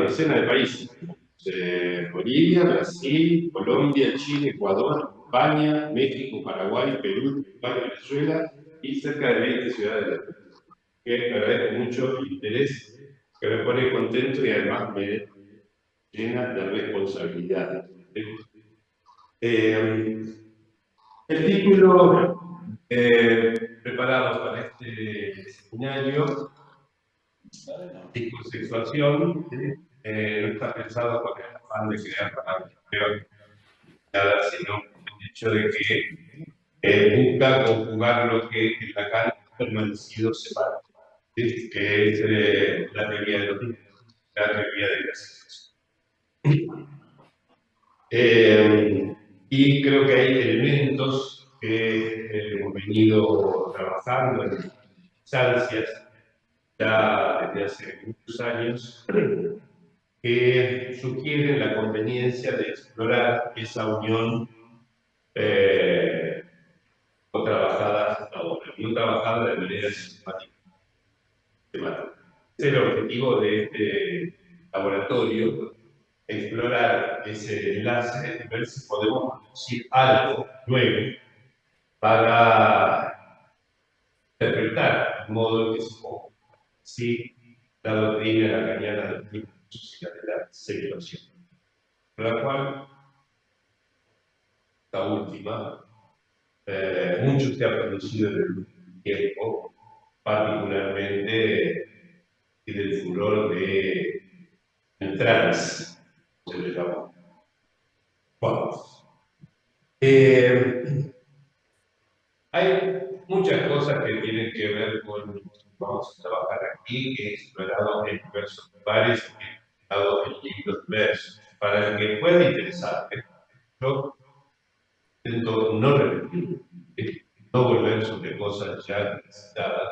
decena de países. Bolivia, Brasil, Colombia, Chile, Ecuador, España, México, Paraguay, Perú, Uruguay, Venezuela y cerca de 20 ciudades de la República. Que agradezco mucho el interés, que me pone contento y además me llena de responsabilidad. El título preparado para este seminario, psicosexuación, no está pensado con el afán de crear nada, sino el hecho de que busca conjugar lo que en Lacan ha permanecido separado, ¿sí? Que es la teoría de los números, la teoría de la situación. Y creo que hay elementos que hemos venido trabajando en instancias ya desde hace muchos años que sugieren la conveniencia de explorar esa unión no trabajada de manera sistemática. Es el objetivo de este laboratorio, explorar ese enlace y ver si podemos producir algo nuevo para interpretar el modo en que se conjuga la doctrina lacaniana del tiempo social de la celebración, con la cual, la última, mucho se ha producido en el último tiempo, particularmente del furor del trans, se le llama. Bueno, hay muchas cosas que tienen que ver con lo que vamos a trabajar aquí, que he explorado en diversos lugares, que he explorado en libros diversos. Para el que pueda interesarme, yo intento no repetir, no volver sobre cosas ya necesitadas.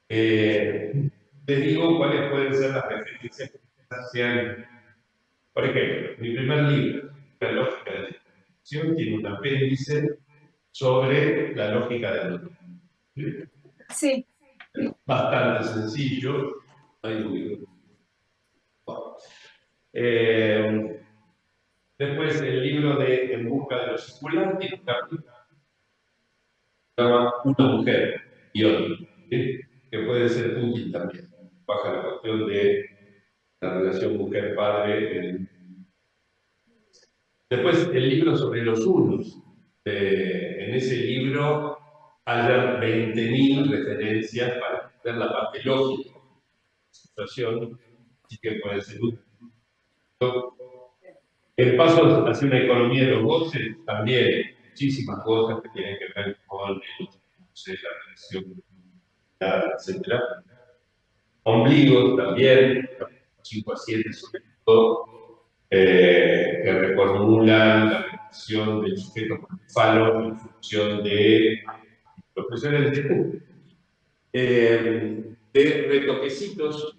Te digo cuáles pueden ser las referencias que sean. Por ejemplo, mi primer libro, La lógica de la interpretación, tiene un apéndice sobre la lógica del otro. Sí. Bastante sencillo. Después, el libro de En busca de lo singular tiene un capítulo que se llama Una mujer y otro, ¿sí? Que puede ser útil también. Baja la cuestión de la relación mujer-padre. Después, el libro sobre los unos. En ese libro hay 20.000 referencias para ver la parte lógica de la situación, así que puede ser útil. El paso hacia una economía de los goces, también muchísimas cosas que tienen que ver con la relación, etc. Ombligos también, 5 a 7 sobre todo, que reformulan la relación del sujeto con el falo en función de profesiones de retoquecitos,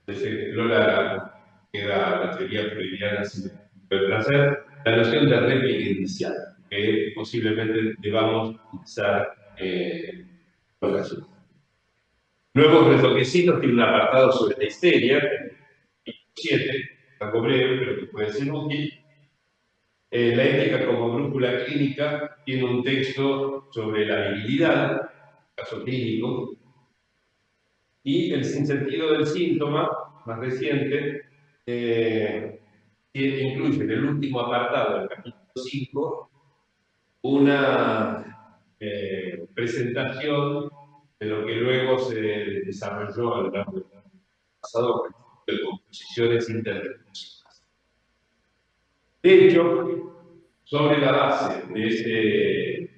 se explora la teoría freudiana sin el placer, la noción de réplica inicial, que posiblemente debamos utilizar en ocasiones. Nuevos retoquecitos tiene un apartado sobre la histeria, 7, algo breve, pero que puede ser útil. La ética como brújula clínica tiene un texto sobre la virilidad, caso clínico, y el sinsentido del síntoma, más reciente, incluye en el último apartado del capítulo 5 una presentación de lo que luego se desarrolló a lo largo del pasado de composiciones interpretativas. De hecho, sobre la base de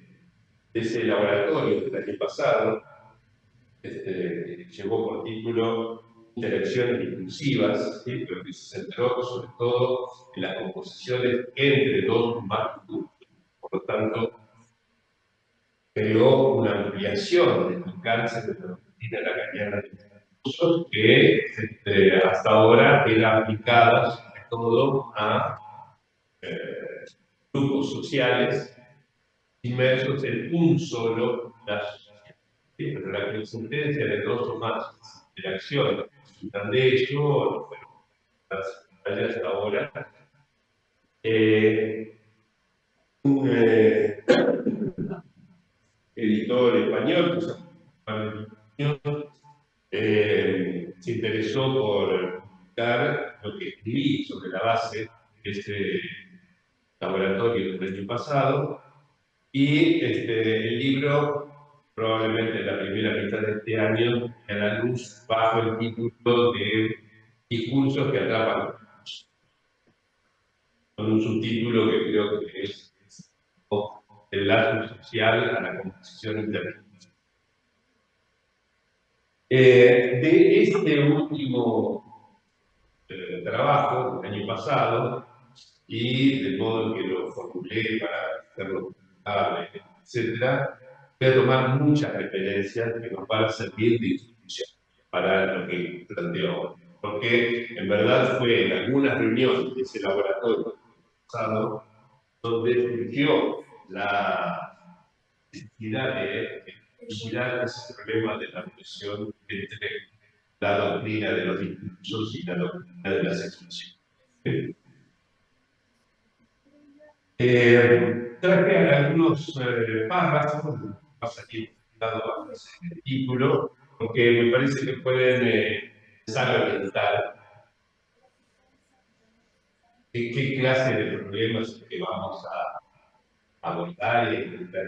ese laboratorio del año pasado, que llevó por título Interacciones discursivas, ¿sí? Pero que se centró sobre todo en las composiciones entre dos más grupos. Por lo tanto, creó una ampliación del alcance de la doctrina lacaniana de los discursos que hasta ahora era aplicada sobre todo a grupos sociales inmersos en un solo lazo. ¿Sí? Pero la existencia de dos o más de la acción resultan de ello, bueno, las pantallas ahora. Un editor español, que se llama, se interesó por publicar lo que escribí sobre la base de este laboratorio del año pasado, y el libro, probablemente en la primera mitad de este año, a la luz bajo el título de Discursos que atrapan, con un subtítulo que creo que es el lazo social a la composición internacional. De este último trabajo del año pasado, y del modo en que lo formulé para hacerlo publicable, etc., voy a tomar muchas referencias que nos van a servir de instrucción para lo que planteo. Porque en verdad fue en algunas reuniones de ese laboratorio pasado donde surgió la necesidad de vigilar ese problema de la relación entre la doctrina de los discursos y la doctrina de las expresiones. Traje algunos párrafos, pasa aquí dado a ese título, porque me parece que pueden orientar qué clase de problemas que vamos a abordar y a intentar.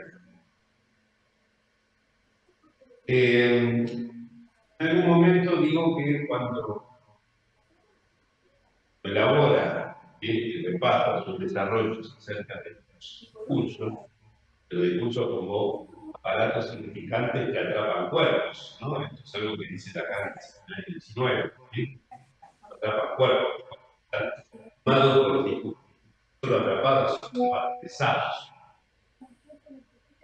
En algún momento digo que cuando elabora y repasa sus desarrollos acerca de los discursos como aparatos significantes que atrapan cuerpos, ¿no? Esto es algo que dice Lacan en el 19, ¿sí? Atrapan cuerpos, formados por los discursos, solo atrapados, pesados.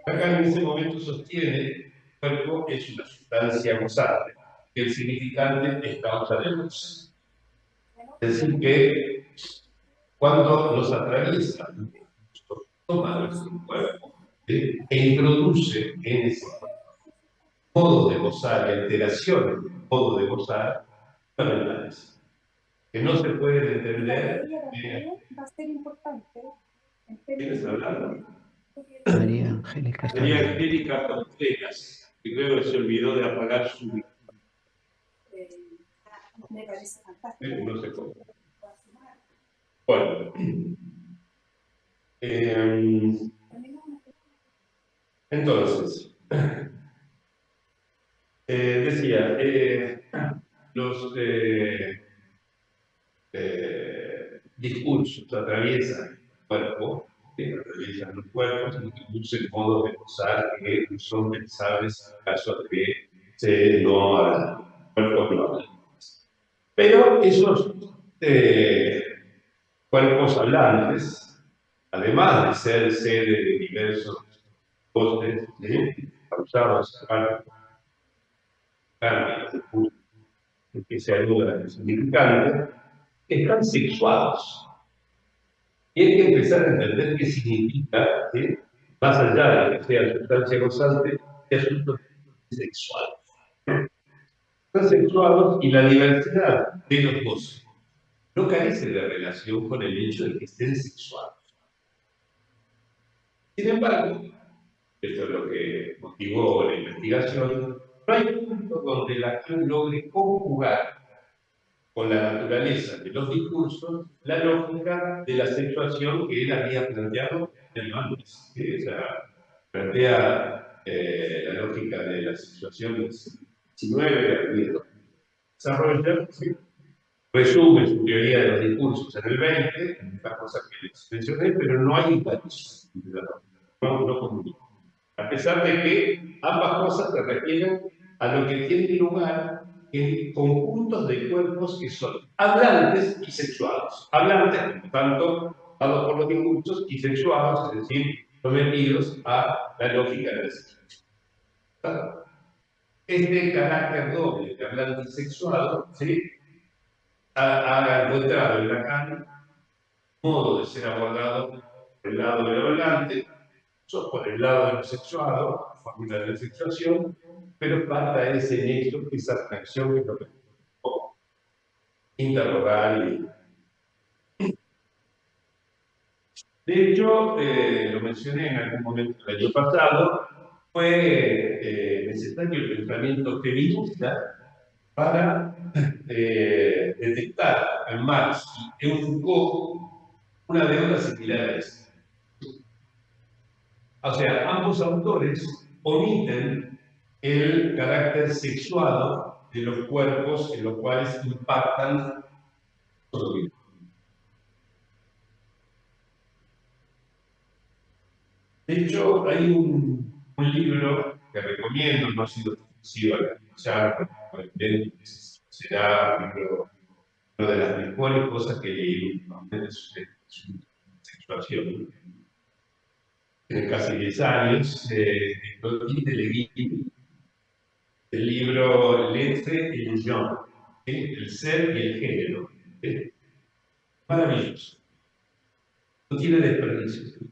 Lacan en ese momento sostiene que el cuerpo es una sustancia gozable, que el significante es causa de luz. Es decir, que cuando nos atraviesa, toma nuestro cuerpo, e introduce en ese modo de gozar y alteraciones del modo de gozar fundamentales, que no se pueden entender. Va a ser importante. ¿Quién está hablando? María Angélica. María Angélica Contreras, que creo que se olvidó de apagar su micrófono. Me parece fantástico. No sé cómo. Bueno. Entonces, decía, los discursos atraviesan el cuerpo, atraviesan los cuerpos y introducen modos de gozar que son pensables en caso de que se no hablan, cuerpos no hablan. Pero esos cuerpos hablantes, además de ser sede de diversos voces, causados cambios que se ayudan al significante, están sexuados. Y hay que empezar a entender qué significa, más allá de que sea sustancia gozante, que asuntos sexuales. Están sexuados y la diversidad de los dos no carece de relación con el hecho de que estén sexuados. Sin embargo, esto es lo que motivó la investigación, no hay punto donde la acción logre conjugar con la naturaleza de los discursos la lógica de la sexuación que él había planteado antes. O sea, plantea la lógica de la sexuación del 19, desarrolla, ¿sí? Resume su teoría de los discursos en el 20, en estas cosas que les mencioné, pero no hay impactos, no comunica. A pesar de que ambas cosas se refieren a lo que tiene lugar en conjuntos de cuerpos que son hablantes y sexuados. Hablantes, por lo tanto, dados por los discursos, y sexuados, es decir, sometidos a la lógica de la sexualidad. Este carácter doble de hablante y sexuado, ¿sí?, ha encontrado en Lacan modo de ser abordado por el lado del hablante, por el lado del sexuado, fórmula de sexuación, pero falta ese nexo, esa atracción que es lo que interrogar. De hecho, lo mencioné en algún momento del año pasado, fue necesario el pensamiento feminista para detectar en Marx y en Foucault una deuda similar a esta. O sea, ambos autores omiten el carácter sexuado de los cuerpos en los cuales impactan los vida. De hecho, hay un libro que recomiendo, no ha sido exclusivo a escuchar, será una de las mejores cosas que leí últimamente sobre su sexuación. En casi 10 años, de Claudine Delevingne, el libro L'être et le genre, el ser y el género. Maravilloso. No tiene desperdicio.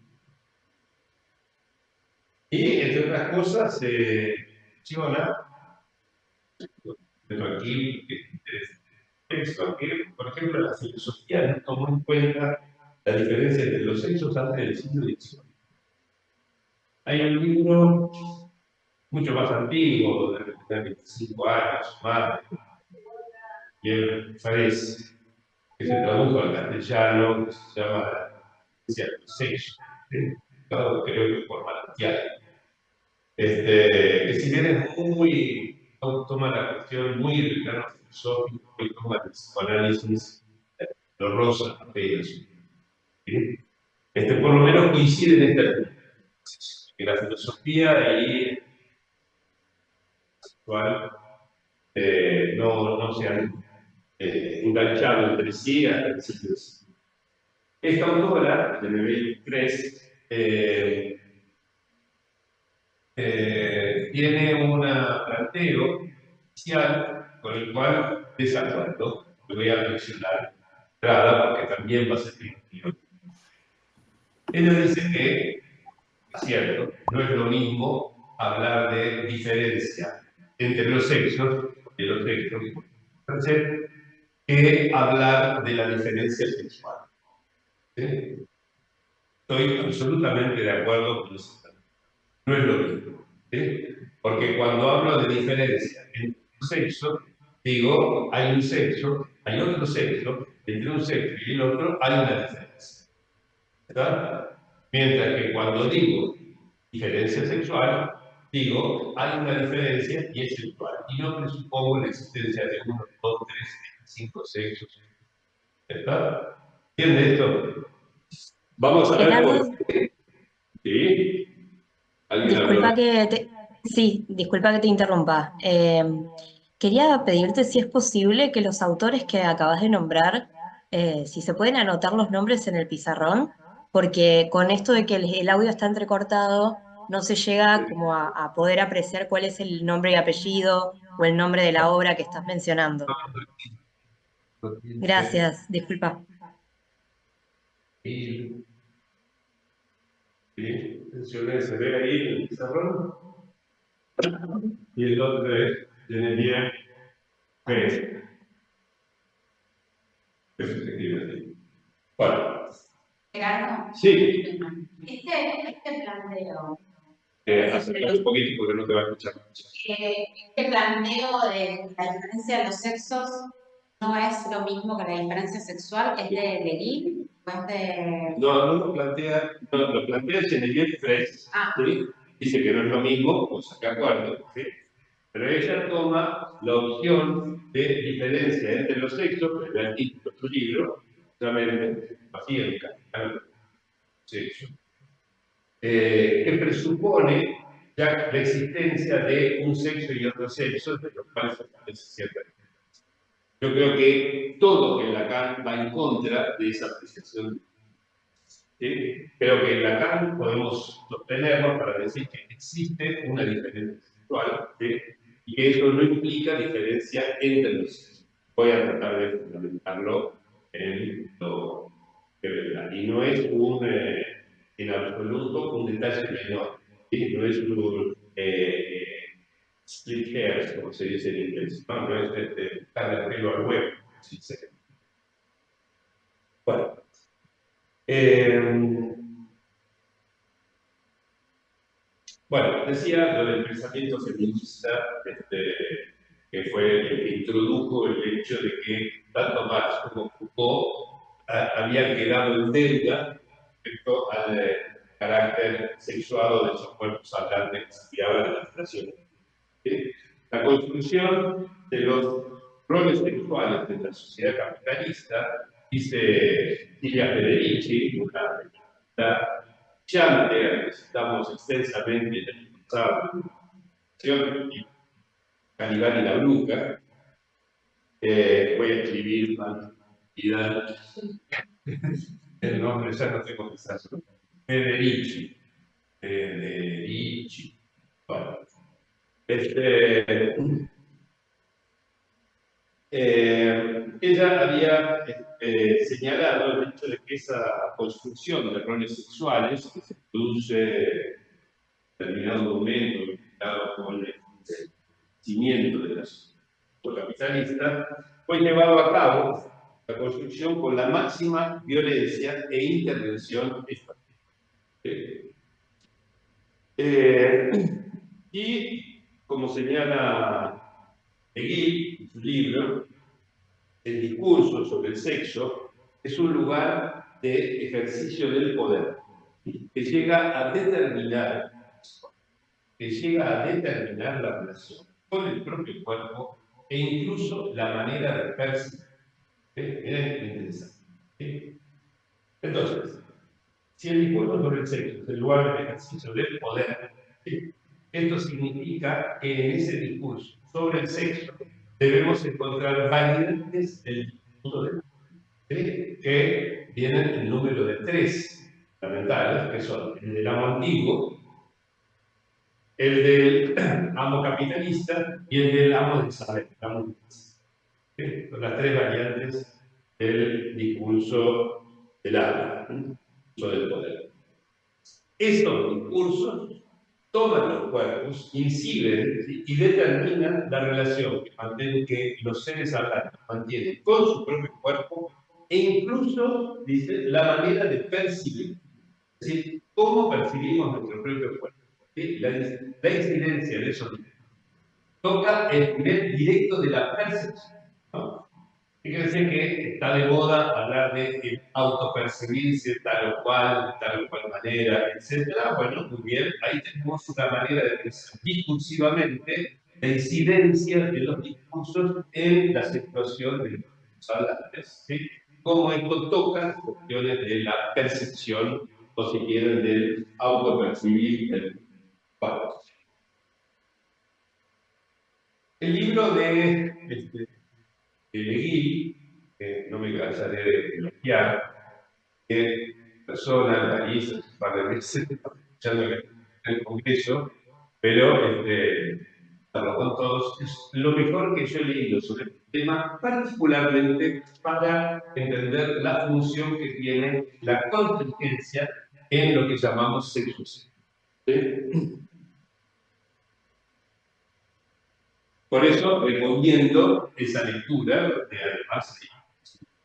Y, entre otras cosas, menciona, pero aquí, texto, que, por ejemplo, la filosofía no tomó en cuenta la diferencia entre los sexos antes del siglo XIX. Hay un libro mucho más antiguo, de 25 años, más, Pierre Fares, que se tradujo al castellano, que se llama La ciencia de los sexos, creo que por Martial. Que si bien es muy, toma la cuestión muy del plano filosófico y toma el psicoanálisis, lo rosa apenas. ¿Sí? Por lo menos coincide en esta que la filosofía y actual no se han enganchado entre sí hasta el siglo XIX. Esta autora, de Nebel Kress, tiene un planteo inicial con el cual desacuerdo, lo voy a mencionar entrada porque también va a ser discutido. Ella dice que, es cierto, no es lo mismo hablar de diferencia entre los sexos y los sexos que hablar de la diferencia sexual. ¿Sí? Estoy absolutamente de acuerdo con eso. No es lo mismo. ¿Sí? Porque cuando hablo de diferencia entre un sexo, digo, hay un sexo, hay otro sexo, entre un sexo y el otro hay una diferencia. ¿Verdad? Mientras que cuando digo diferencia sexual, digo, hay una diferencia y es sexual. Y no presupongo la existencia de 1, 2, 3, 5 sexos. ¿Verdad? ¿Entiende esto? Vamos a ver Gerardo, por qué. ¿Sí? ¿Alguien habló? disculpa sí, disculpa que te interrumpa. Quería pedirte si es posible que los autores que acabas de nombrar, si se pueden anotar los nombres en el pizarrón, porque con esto de que el audio está entrecortado, no se llega como a poder apreciar cuál es el nombre y apellido o el nombre de la obra que estás mencionando. Gracias, disculpa. Sí, mencioné, se ve ahí en el pizarrón. Y el otro es Genevieve Pérez. Eso se escribe así. Bueno. Gerardo, Sí. este planteo, Acércate un poquito porque no te va a escuchar. este planteo de la diferencia de los sexos no es lo mismo que la diferencia sexual, ¿es de Lenin o es de...? No lo plantea Genevieve Pérez. ¿Sí? Dice que no es lo mismo, pues acá acuerdo. ¿Sí? Pero ella toma la opción de diferencia entre los sexos, que es el título de su libro, justamente, así el capital sexo, que presupone ya la existencia de un sexo y otro sexo, de los cuales se establece cierta diferencia. Yo creo que todo en Lacan va en contra de esa apreciación. ¿Sí? Creo que en Lacan podemos sostenerlo para decir que existe una diferencia sexual, ¿sí? Y que eso no implica diferencia entre los sexos. Voy a tratar de fundamentarlo en lo que verdad. Y no es en absoluto un detalle menor. ¿Sí? No es split hairs, como se dice en inglés, no, no es darle el pelo al huevo, si se... Bueno, bueno, decía lo del pensamiento feminista, que fue el que introdujo el hecho de que tanto Marx como Foucault habían quedado en deuda respecto al carácter sexuado de esos cuerpos hablantes que se enviaban en las naciones. ¿Sí? La construcción de los roles sexuales de la sociedad capitalista, dice Silvia Federici, una brillante, que citamos extensamente en el pasado, Canibal y la Bruja. Voy a escribir el nombre, ya no tengo que usarlo. Federici. Bueno, ella había señalado el hecho de que esa construcción de roles sexuales que se produce en determinado momento, vinculado con el cimiento de la sociedad capitalista, fue llevado a cabo la construcción con la máxima violencia e intervención estatal. Y como señala Hegel en su libro, el discurso sobre el sexo es un lugar de ejercicio del poder que llega a determinar la relación con el propio cuerpo e incluso la manera de percibir. Es interesante. Entonces, si el discurso sobre el sexo es el lugar del ejercicio del poder, esto significa que en ese discurso sobre el sexo debemos encontrar variantes del discurso del poder, que vienen en número de 3 fundamentales, que son el del amo antiguo, el del amo capitalista y el del amo del saber. Son las 3 variantes del discurso del alma, del poder. Estos discursos toman los cuerpos, inciden y determinan la relación que los seres hablantes mantienen con su propio cuerpo e incluso, dice, la manera de percibir. Es decir, cómo percibimos nuestro propio cuerpo. ¿Sí? La incidencia de esos toca el nivel directo de la percepción, ¿no? Quiere decir que está de moda hablar de autopercibirse tal o cual manera, etc. Bueno, muy bien, ahí tenemos una manera de pensar discursivamente la incidencia de los discursos en la situación de los hablantes, ¿sí? Cómo esto toca cuestiones de la percepción, o si quieren, del autopercibir el cuadro. El libro de Hegel, no me cansaré de elogiar, que persona en París, un par de veces, escuchando en el Congreso, pero con todos, es lo mejor que yo he leído sobre el tema, particularmente para entender la función que tiene la contingencia en lo que llamamos sexo. ¿Sí? Por eso recomiendo esa lectura, porque además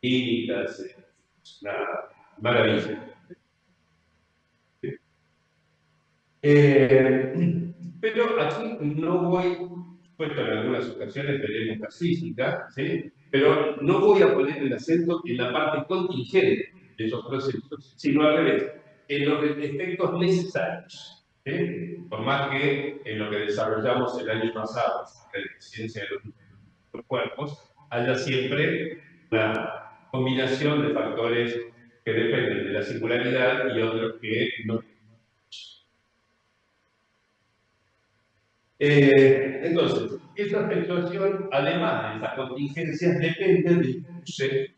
clínicas, una maravilla. Pero aquí no voy, puesto en algunas ocasiones veremos casuística, ¿sí? Pero no voy a poner el acento en la parte contingente de esos procesos, sino al revés, en los efectos necesarios. ¿Sí? Por más que en lo que desarrollamos el año pasado, la ciencia de los cuerpos, haya siempre una combinación de factores que dependen de la singularidad y otros que no. Entonces, esta situación, además de estas contingencias, depende del uso de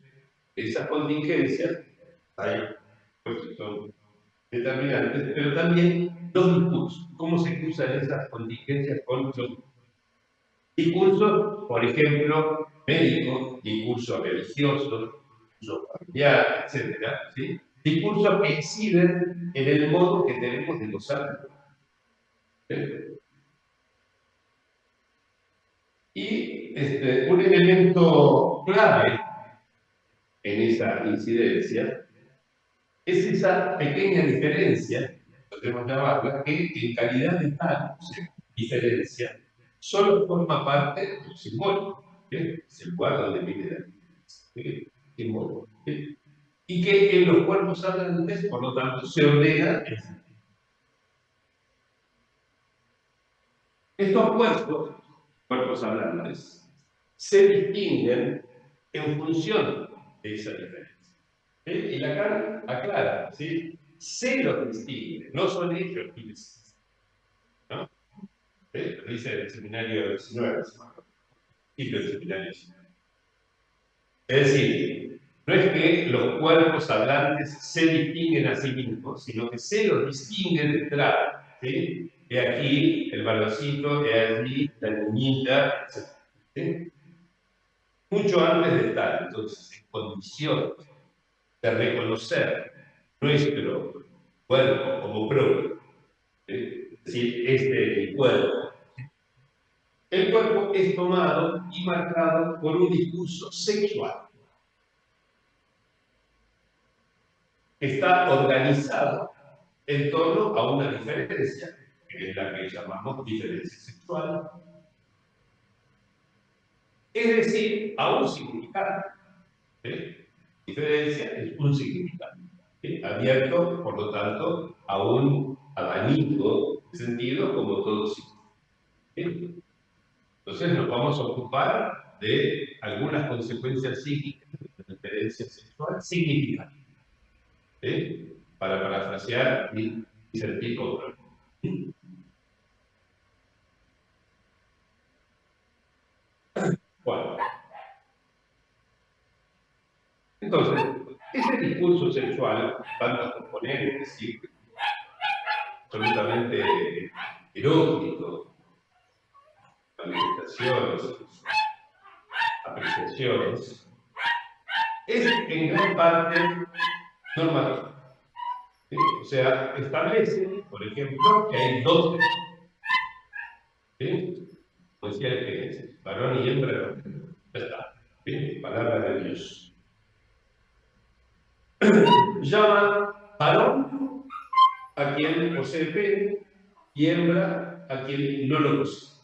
esas contingencias. Hay, pues, son determinantes, pero también los discursos. ¿Cómo se cruzan esas contingencias con los discursos? Por ejemplo, médicos, discursos religiosos, discursos familiares, etc. ¿Sí? Discursos que inciden en el modo que tenemos de gozar. Y un elemento clave en esa incidencia es esa pequeña diferencia, podemos llamarla, que en calidad de tal diferencia solo forma parte de un simbólico, ¿sí? Es el lugar donde vive la ¿sí? Simbólico, ¿sí? Y que en los cuerpos hablantes, por lo tanto, se ordena el sentido. Estos cuerpos hablantes, se distinguen en función de esa diferencia. ¿Sí? Y Lacan aclara, ¿sí? Se los distingue, no son ellos quienes, ¿no? ¿Sí? Lo dice el seminario 19, y el seminario 19. Es decir, no es que los cuerpos hablantes se distinguen a sí mismos, sino que se los distinguen de entrada, ¿sí? He aquí el baloncito, he allí la niñita, etc. ¿Sí? Mucho antes de estar, entonces, en condición de reconocer nuestro cuerpo como propio, ¿sí? Es decir, este es mi cuerpo. El cuerpo es tomado y marcado por un discurso sexual. Está organizado en torno a una diferencia, que es la que llamamos diferencia sexual, es decir, a un significado. ¿Sí? Diferencia es un significado, ¿sí? Abierto, por lo tanto, a un abanico de sentido como todo significado. ¿Sí? Entonces nos vamos a ocupar de algunas consecuencias psíquicas de la diferencia sexual significativas, ¿sí? Para parafrasear y sentir control. Bueno, entonces, ese discurso sexual, tantos componentes, ¿sí? Absolutamente erótico, manifestaciones, apreciaciones, es en gran parte normativo. ¿Sí? O sea, establece, por ejemplo, que hay dos sexos. ¿Sí? Como decía el Génesis, varón y hembra, ya está. ¿Sí? Palabra de Dios. Llama varón a quien posee pene y hembra a quien no lo posee.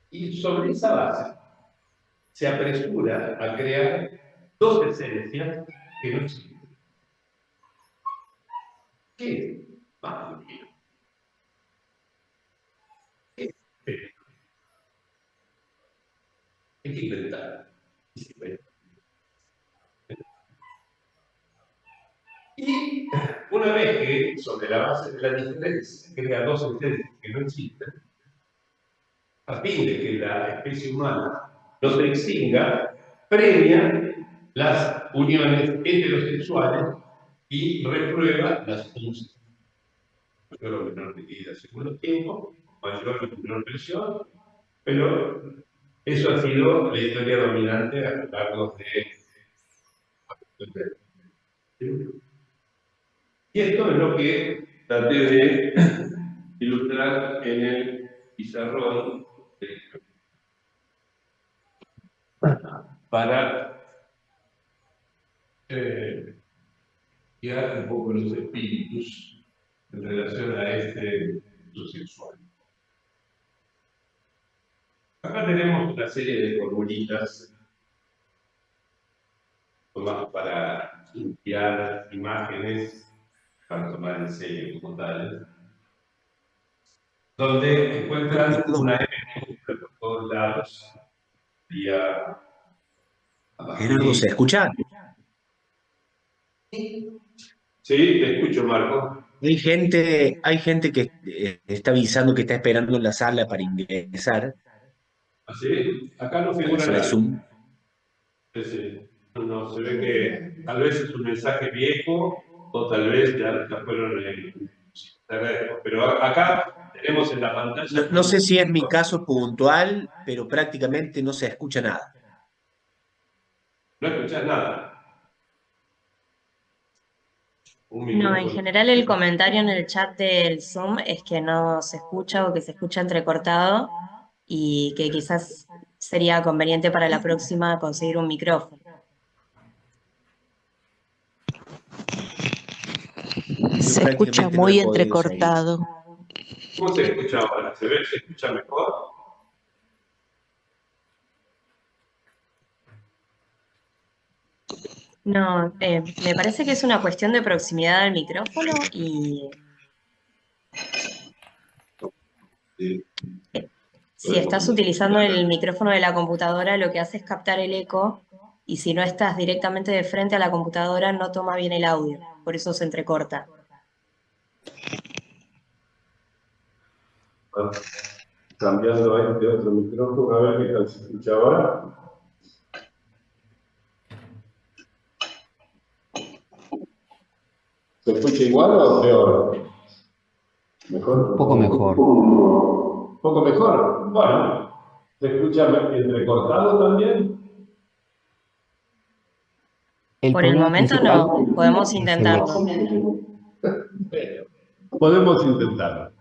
Y sobre esa base se apresura a crear dos esencias que no existen. ¿Qué es masculino? ¿Qué es femenino? Hay que inventar. Y una vez que sobre la base de la diferencia se crea dos esencias que no existen, a fin de que la especie humana no se extinga, premia las uniones heterosexuales y reprueba las homosexuales. Mayor o menor medida según los tiempos, mayor o menor presión, pero eso ha sido la historia dominante a lo largo de. Y esto es lo que traté de ilustrar en el pizarrón para guiar un poco los espíritus en relación a este uso sexual. Acá tenemos una serie de formulitas tomadas para limpiar imágenes, para tomar en serio como tales, donde encuentran una M por todos lados. Gerardo, ¿se escucha? Sí, te escucho, Marco. Hay gente que está avisando que está esperando en la sala para ingresar ¿Así? Acá no a la figura sala de nada. Zoom. Sí. No, se ve que tal vez es un mensaje viejo o tal vez ya fueron te agradezco. Pero acá tenemos en la pantalla. No sé si es mi caso puntual, pero prácticamente no se escucha nada. No escuchás nada. un No, en micrófono. general el comentario en el chat del Zoom es que no se escucha o que se escucha entrecortado y que quizás sería conveniente para la próxima conseguir un micrófono. Yo Se escucha prácticamente no he muy podido salir. entrecortado. ¿Cómo se escucha ahora? ¿Se ve? ¿Se escucha mejor? No, me parece que es una cuestión de proximidad al micrófono y Sí. si estás utilizando el micrófono de la computadora, lo que hace es captar el eco y si no estás directamente de frente a la computadora, no toma bien el audio, por eso se entrecorta. Bueno, cambiando a este otro micrófono, a ver qué tal se escucha ahora. ¿Se escucha igual o peor? ¿Mejor? Un poco mejor. ¿Un poco mejor? Bueno, ¿se escucha entrecortado también? El Por el problema momento principal no, podemos es el intentarlo. eco. Podemos intentarlo.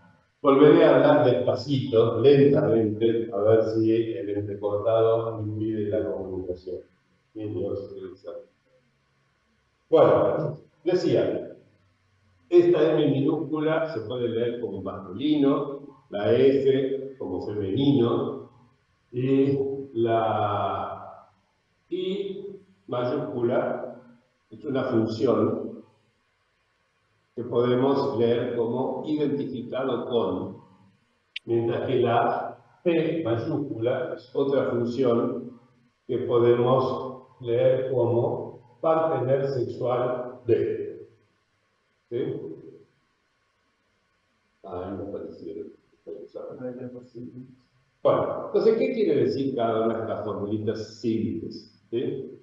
Volveré a hablar despacito, lentamente, a ver si el entrecortado impide la comunicación. Bueno, decía, esta M minúscula se puede leer como masculino, la F como femenino y la I mayúscula es una función que podemos leer como identificado con, mientras que la P mayúscula es otra función que podemos leer como partener sexual de. ¿Sí? Ah, me parecieron. Bueno, entonces, ¿qué quiere decir cada una de estas formulitas simples? ¿Sí?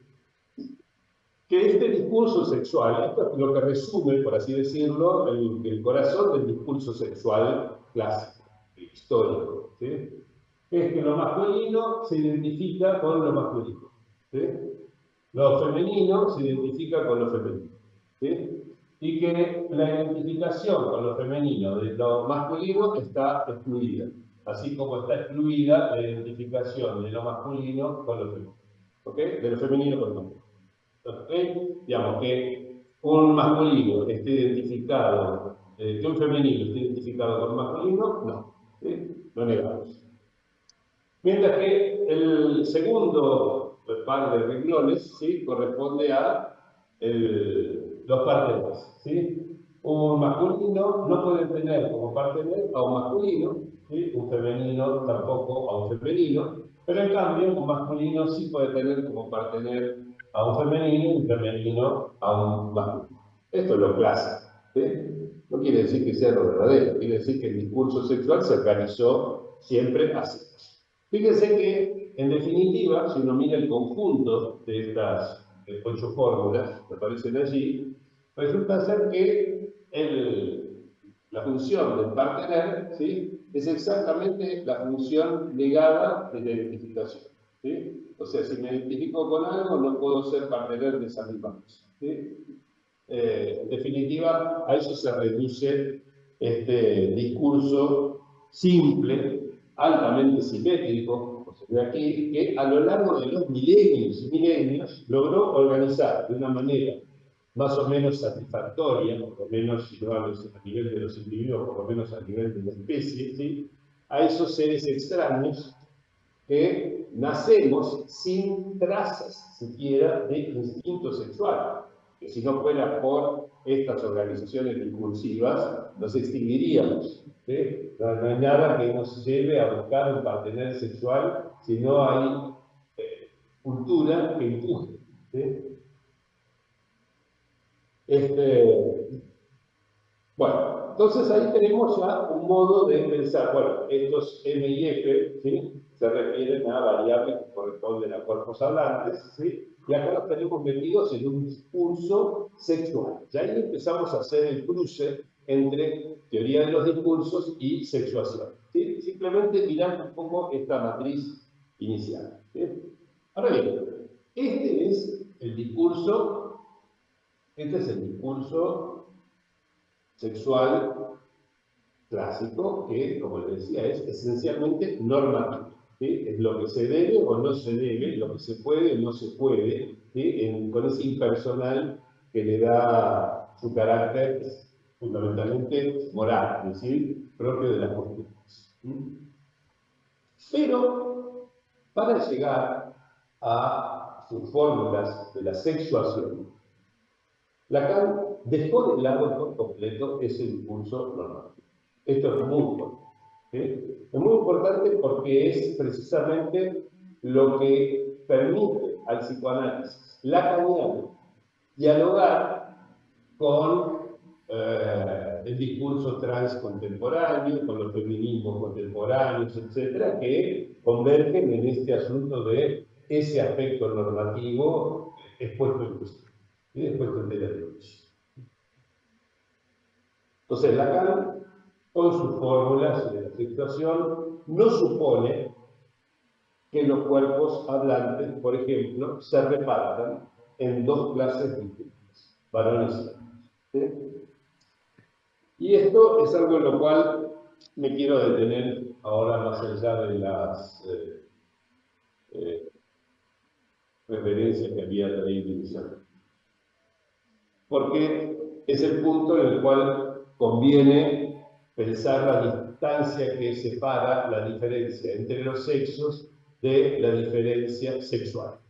Que este discurso sexual, esto es lo que resume, por así decirlo, el corazón del discurso sexual clásico, histórico, ¿sí? Es que lo masculino se identifica con lo masculino, ¿sí? Lo femenino se identifica con lo femenino, ¿sí? Y que la identificación con lo femenino de lo masculino está excluida, así como está excluida la identificación de lo masculino con lo femenino, ¿ok? De lo femenino con lo masculino. Digamos que un masculino esté identificado, que un femenino esté identificado con un masculino, no, ¿sí? Lo negamos. Mientras que el segundo par de renglones, ¿sí? Corresponde a los parteneres, ¿sí? Un masculino no puede tener como partener a un masculino, ¿sí? Un femenino tampoco a un femenino, pero en cambio un masculino sí puede tener como partener a un femenino y un femenino a un masculino. Esto es lo clásico, ¿sí? No quiere decir que sea lo verdadero, quiere decir que el discurso sexual se organizó siempre así. Fíjense que, en definitiva, si uno mira el conjunto de estas 8 fórmulas que aparecen allí, resulta ser que la función del partener, ¿sí? Es exactamente la función ligada de la identificación, ¿sí? O sea, si me identifico con algo, no puedo ser partener de esa misma cosa, ¿sí? En definitiva, a eso se reduce este discurso simple, altamente simétrico, como se ve aquí, que a lo largo de los milenios y milenios logró organizar de una manera más o menos satisfactoria, por lo menos si no a nivel de los individuos, por lo menos a nivel de la especie, ¿sí? A esos seres extraños que nacemos sin trazas siquiera de instinto sexual, que si no fuera por estas organizaciones discursivas, nos extinguiríamos, ¿sí? No hay nada que nos lleve a buscar un partener sexual si no hay cultura que empuje, ¿sí? Bueno, entonces ahí tenemos ya un modo de pensar. Bueno, estos M y F, ¿sí? Se refieren a variables que corresponden a cuerpos hablantes, ¿sí? Y acá los tenemos metidos en un discurso sexual. Ya ahí empezamos a hacer el cruce entre teoría de los discursos y sexuación, ¿sí? Simplemente mirando un poco esta matriz inicial, ¿sí? Ahora bien, este es el discurso sexual clásico que, como les decía, es esencialmente normativo. ¿Sí? Es lo que se debe o no se debe, lo que se puede o no se puede, ¿sí? Con ese impersonal que le da su carácter fundamentalmente moral, es decir, propio de las costumbres. Pero para llegar a sus fórmulas de la sexuación, Lacan dejó de lado por completo ese impulso normativo. Esto es muy importante. ¿Sí? Es muy importante porque es precisamente lo que permite al psicoanálisis lacaniano dialogar con el discurso trans contemporáneo, con los feminismos contemporáneos, etcétera, que convergen en este asunto de ese aspecto normativo expuesto en cuestión, y expuesto en tela de juicio. Entonces, Lacan, con sus fórmulas de la sexuación, no supone que los cuerpos hablantes, por ejemplo, se repartan en dos clases distintas, varones y hembras. ¿Sí? Y esto es algo en lo cual me quiero detener ahora más allá de las referencias que había traído inicialmente. Porque es el punto en el cual conviene pensar la distancia que separa la diferencia entre los sexos de la diferencia sexual.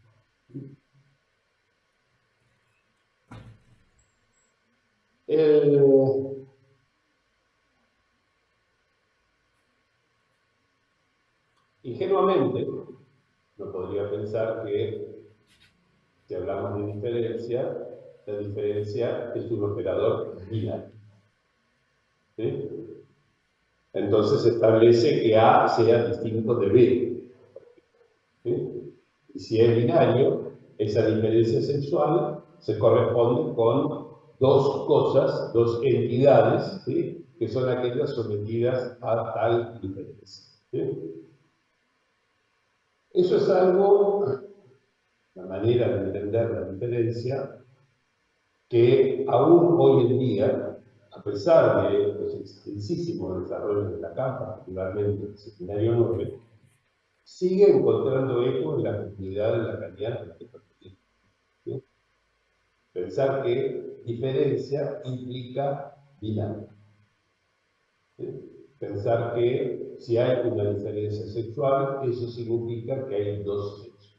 Ingenuamente, uno podría pensar que si hablamos de diferencia, la diferencia es un operador binario. ¿Sí? Entonces se establece que A sea distinto de B. ¿Sí? Y si es binario, esa diferencia sexual se corresponde con dos cosas, dos entidades, ¿sí? Que son aquellas sometidas a tal diferencia. ¿Sí? Eso es algo, la manera de entender la diferencia, que aún hoy en día, a pesar de los extensísimos desarrollos de Lacan, particularmente en el seminario 9, sigue encontrando eco en la comunidad lacaniana de la que pertenece. ¿Sí? Pensar que diferencia implica binario. ¿Sí? Pensar que si hay una diferencia sexual, eso significa que hay dos sexos.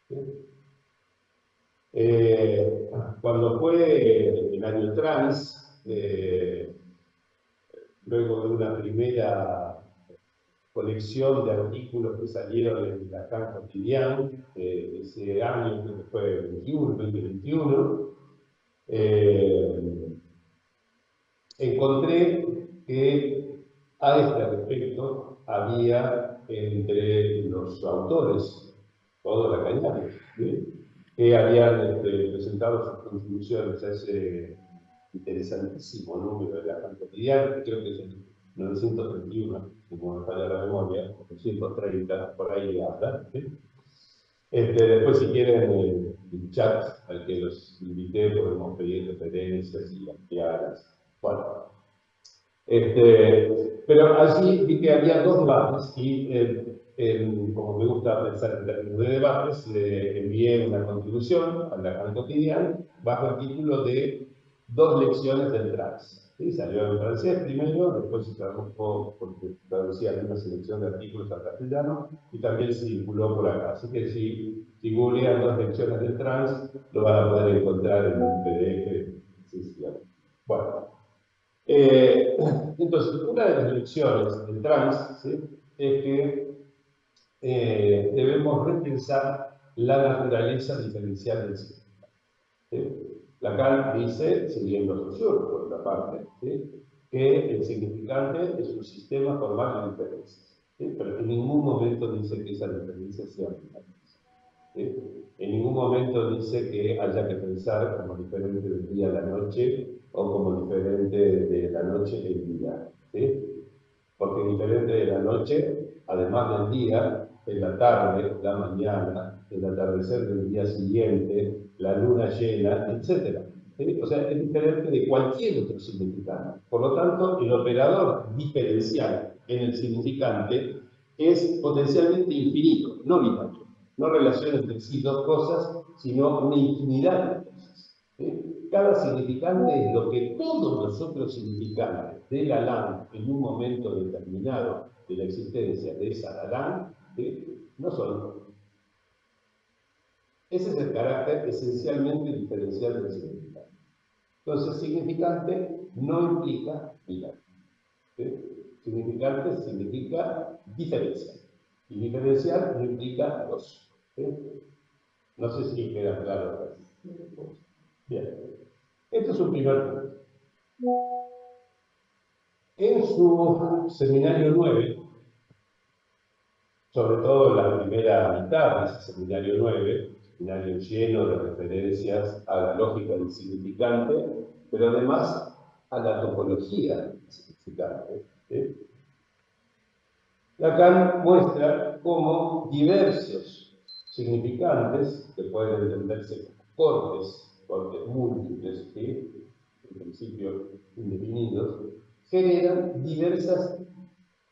¿Sí? Cuando fue el año trans, luego de una primera colección de artículos que salieron en Lacan Cotidiano, ese año, creo que fue 2021, encontré que a este respecto había entre los autores, todos lacanianos, ¿sí? Que habían presentado sus contribuciones a ese interesantísimo número de Lacan Cotidiano, que creo que es el 931, como me falla la memoria, 930, por ahí anda. ¿Sí? Después, si quieren, el chat al que los invité, podemos pedir referencias y ampliarlas. Bueno, pero allí vi que había dos debates y, como me gusta pensar en términos de debates, le envié una contribución al Lacan Cotidiano bajo el título de Dos lecciones del trans. ¿Sí? Salió en francés primero, después se tradujo porque traducía una selección de artículos al castellano y también se circuló por acá. Así que si googlean Dos lecciones del trans, lo van a poder encontrar en un PDF. Sí, bueno. Entonces, una de las lecciones del trans, ¿sí? Es que debemos repensar la naturaleza diferencial del significado. ¿Sí? Lacan dice, siguiendo a Saussure por otra parte, ¿sí? Que el significante es un sistema formal de diferencias, ¿sí? Pero en ningún momento dice que esa diferencia sea binaria. ¿Sí? En ningún momento dice que haya que pensar como diferente del día a la noche o como diferente de la noche el día. ¿Sí? Porque diferente de la noche, además del día, es la tarde, la mañana, el atardecer del día siguiente, la luna llena, etc. O sea, es diferente de cualquier otro significante. Por lo tanto, el operador diferencial en el significante es potencialmente infinito, no binario. No relaciona entre sí dos cosas, sino una infinidad de cosas. Cada significante es lo que todos los otros significantes de la LAN en un momento determinado de la existencia de esa LAN no son. Ese es el carácter esencialmente diferencial del significante. Entonces, significante no implica binario. Significante significa diferencial. Y diferencial no implica dos. No sé si queda claro. Bien. Esto es un primer punto. En su seminario 9, sobre todo en la primera mitad de ese seminario 9, seminario lleno de referencias a la lógica del significante, pero además a la topología del significante. Lacan muestra cómo diversos significantes, que pueden entenderse como cortes múltiples, en principio indefinidos, generan diversas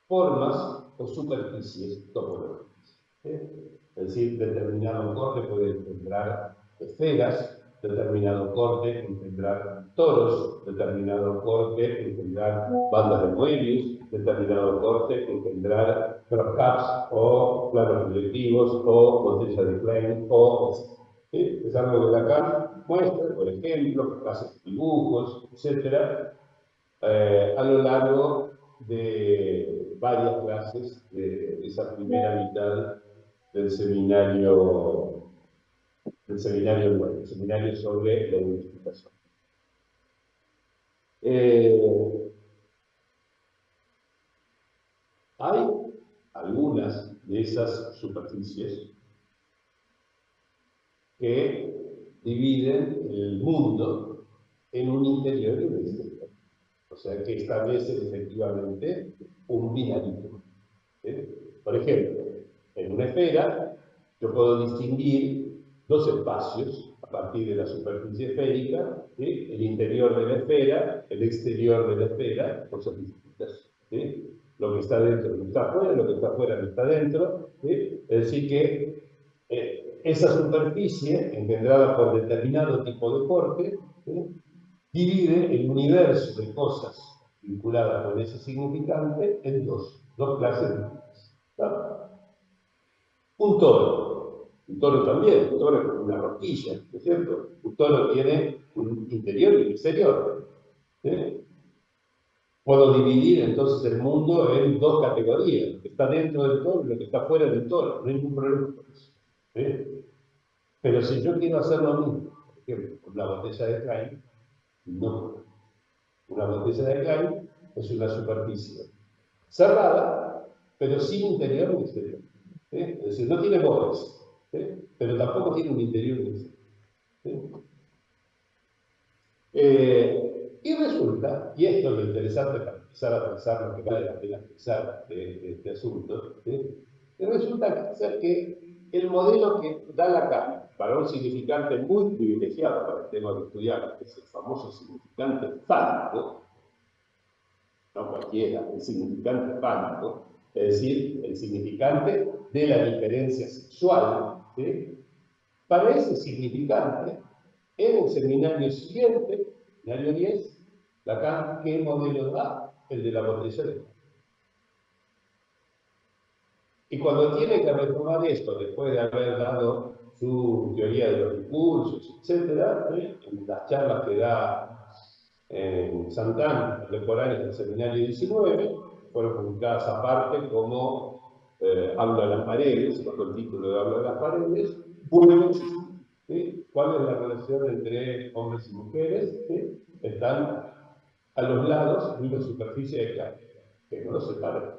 formas o superficies topológicas. Es decir, determinado corte puede engendrar esferas, determinado corte engendrar toros, determinado corte engendrar bandas de Moebius, determinado corte engendrar crosscuts o planos proyectivos o botellas de Klein es algo que Lacan muestra, por ejemplo, hace dibujos, etc., a lo largo de varias clases de esa primera mitad del seminario 9, el seminario sobre la identificación. Hay algunas de esas superficies que dividen el mundo en un interior y un exterior. O sea, que establecen efectivamente un binarismo. Por ejemplo, en una esfera yo puedo distinguir dos espacios a partir de la superficie esférica, el interior de la esfera, el exterior de la esfera, cosas distintas. Lo que está dentro no está afuera, lo que está afuera no está dentro. Es decir que esa superficie, engendrada por determinado tipo de corte, divide el universo de cosas vinculadas con ese significante en dos clases distintas. ¿No? Un toro también, un toro es una rosquilla, ¿no es cierto? Un toro tiene un interior y un exterior. Puedo dividir entonces el mundo en dos categorías, lo que está dentro del toro y lo que está fuera del toro, no hay ningún problema con eso. Pero si yo quiero hacer lo mismo, por ejemplo, con la botella de Klein, no. Una botella de Klein es una superficie cerrada, pero sin interior ni exterior. Es decir, no tiene bordes, pero tampoco tiene un interior ni exterior. Y resulta, y esto es lo interesante para empezar a pensar lo que vale la pena pensar de este asunto, y resulta ser que el modelo que da Lacan para un significante muy privilegiado para el tema de estudiar, que es el famoso significante fálico, no cualquiera, el significante fálico, es decir, el significante de la diferencia sexual, para ese significante, en el seminario siguiente, seminario 10, Lacan, ¿qué modelo da? El de la botella de Klein. Y cuando tiene que retomar esto, después de haber dado su teoría de los impulsos, etc., en las charlas que da en Santana, contemporáneas del seminario 19, fueron publicadas aparte como Hablo de las paredes, bajo el título de Hablo de las paredes, bueno, ¿cuál es la relación entre hombres y mujeres? Están a los lados de una superficie de Klein, que no los separa.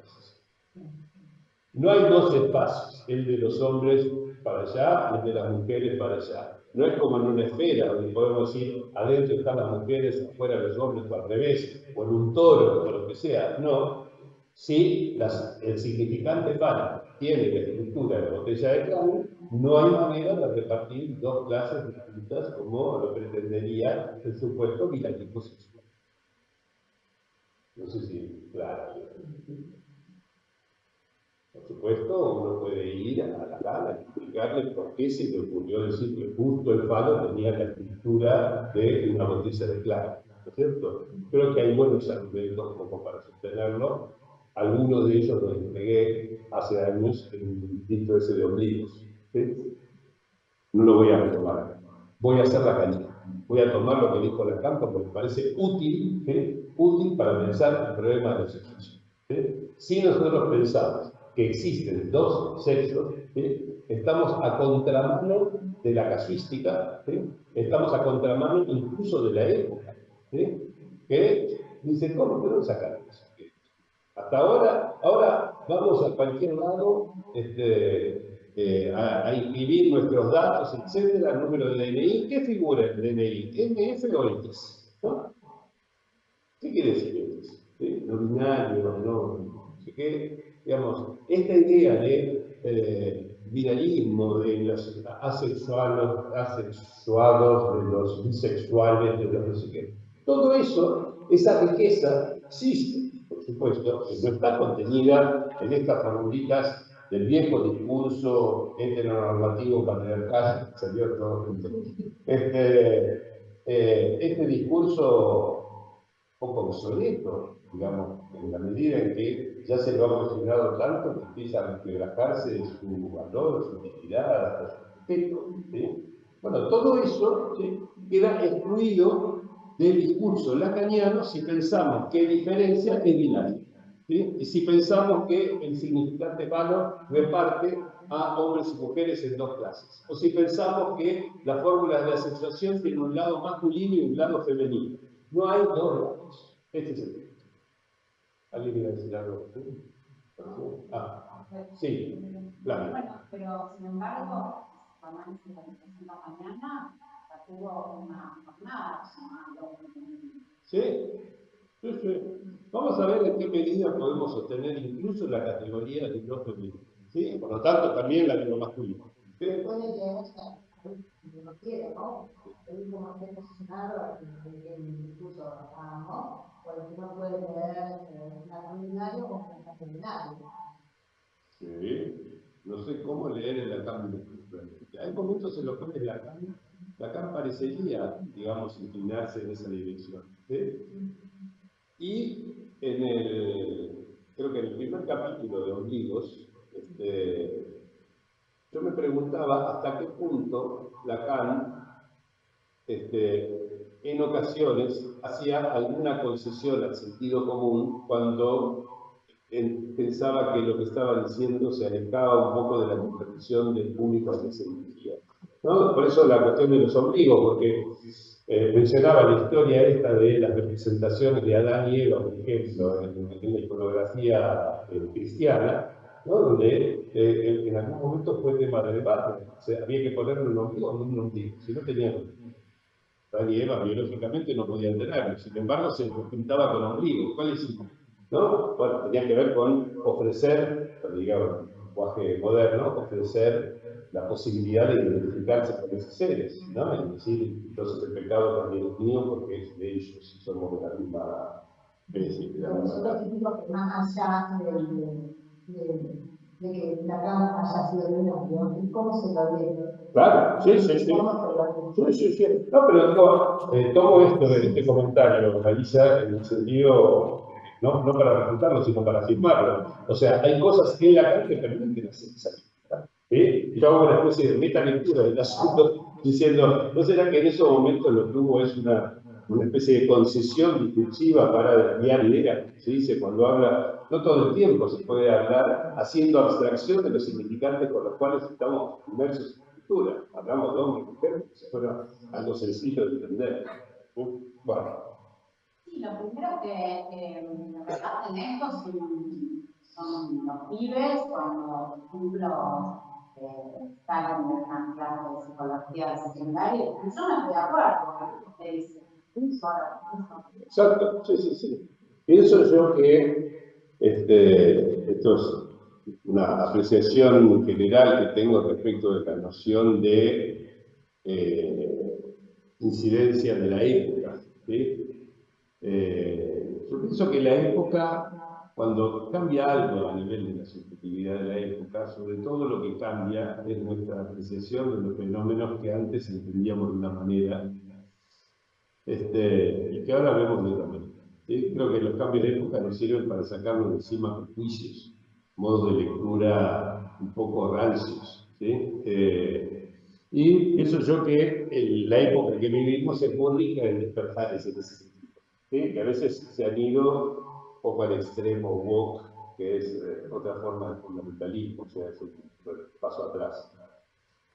No hay dos espacios, el de los hombres para allá y el de las mujeres para allá. No es como en una esfera donde podemos decir adentro están las mujeres, afuera los hombres, o al revés, o en un toro, o lo que sea. No. Sí, el significante fálico tiene la estructura de la botella de Klein, no hay manera de repartir dos clases distintas como lo pretendería el supuesto bilatismo sexual. No sé si, claro. Por supuesto, uno puede ir a la gana y explicarle por qué se le ocurrió decir que justo el falo tenía la estructura de una botella de claro, ¿no es cierto? Creo que hay buenos argumentos como para sostenerlo. Algunos de ellos los entregué hace años en el distrito ese de Ombligos. ¿Sí? No lo voy a retomar. Voy a hacer la cancha. Voy a tomar lo que dijo Lacan porque me parece útil, ¿sí? Útil para pensar el problema de los sexos. ¿Sí? Si nosotros pensamos que existen dos sexos, ¿sí? Estamos a contramano de la casuística, ¿sí? Estamos a contramano incluso de la época, ¿sí? Que dice, ¿cómo que no sacar eso? Hasta ahora vamos a cualquier lado a inscribir nuestros datos, etcétera, el número de DNI. ¿Qué figura el DNI? ¿NF o X? ¿No? ¿Qué quiere decir X? ¿Sí? No binario, no sé qué. Digamos, esta idea de viralismo, de los asexuados, de los bisexuales, de los no sé qué. Todo eso, esa riqueza existe, por supuesto, que no está contenida en estas formulitas del viejo discurso heteronormativo patriarcal que salió todo junto. Este discurso poco obsoleto, digamos, en la medida en que ya se lo ha cuestionado tanto que empieza a reflejarse de su valor, su utilidad, hasta su respeto. ¿Sí? Bueno, todo eso, ¿sí?, queda excluido del discurso lacaniano si pensamos que diferencia es binaria. ¿Sí? Y si pensamos que el significante malo reparte a hombres y mujeres en dos clases. O si pensamos que las fórmulas de asexuación tienen un lado masculino y un lado femenino. No hay dos lados. Este es el tema. ¿Alguien quiere decir algo? ¿Sí? Sí, claro. Bueno, pero sin embargo, cuando se presentó mañana, tuvo una jornada. Sí. Vamos a ver en qué medida podemos sostener incluso la categoría de lo femenino. ¿Sí? Por lo tanto, también la de lo masculino. ¿Sí? Puede llegar a no quiere, ¿no? El mismo más bien posicionado en el discurso, ¿no? Porque uno puede leer un binario como un binario. Sí. No sé cómo leer el Lacan. Hay momentos en los cuales Lacan parecería, digamos, inclinarse en esa dirección. ¿Sí? Y creo que en el primer capítulo de Ombligos, yo me preguntaba hasta qué punto Lacan, en ocasiones, hacía alguna concesión al sentido común cuando pensaba que lo que estaba diciendo se alejaba un poco de la comprensión del público al que se dirigía, ¿no? Por eso la cuestión de los ombligos, porque mencionaba la historia esta de las representaciones de Adán y Eva, por ejemplo, en la iconografía cristiana, ¿no? Donde en algún momento fue tema de debate. O sea, había que ponerle un ombligo o no un ombligo. Si no tenían, Adán y Eva biológicamente no podían tenerlo. Sin embargo, se pintaba con ombligo. ¿Cuál es el? ¿No? Bueno, tenía que ver con ofrecer, digamos, en lenguaje moderno, ofrecer la posibilidad de identificarse con esos seres, ¿no? Es decir, entonces el pecado también es mío porque es de ellos y somos de la misma especie. Nosotros más allá de que la cama haya sido de una, ¿y cómo se lo ve? Claro, sí. Sí. No, pero digo, tomo este comentario, lo realiza en el sentido, no para refutarlo, sino para afirmarlo. O sea, hay cosas en Lacan que permiten hacer esa lectura. ¿Sí? Yo hago una especie de metalectura del asunto, diciendo, ¿no será que en esos momentos lo que hubo es una especie de concesión discursiva para desviar ideas? Se dice cuando habla, no todo el tiempo se puede hablar haciendo abstracción de los significantes con los cuales estamos inmersos en la escritura. Hablamos de hombre y mujer, si fuera algo sencillo de entender. Bueno. Sí, lo primero que resaltan esto son los pibes, cuando, por ejemplo, están en una clase de psicología secundaria. Yo no estoy de acuerdo con lo que usted dice. Exacto, sí. Pienso yo que estos una apreciación general que tengo respecto de la noción de incidencia de la época, ¿sí? Yo pienso que la época, cuando cambia algo a nivel de la subjetividad de la época, sobre todo lo que cambia es nuestra apreciación de los fenómenos que antes entendíamos de una manera y que ahora vemos de otra manera. ¿Sí? Creo que los cambios de época nos sirven para sacarnos de encima prejuicios, modos de lectura un poco rancios. ¿Sí? Y pienso yo que la época que vivimos es muy rica en despertar ese sentido, ¿sí? Que a veces se han ido un poco al extremo woke, que es otra forma de fundamentalismo, o sea, es un paso atrás.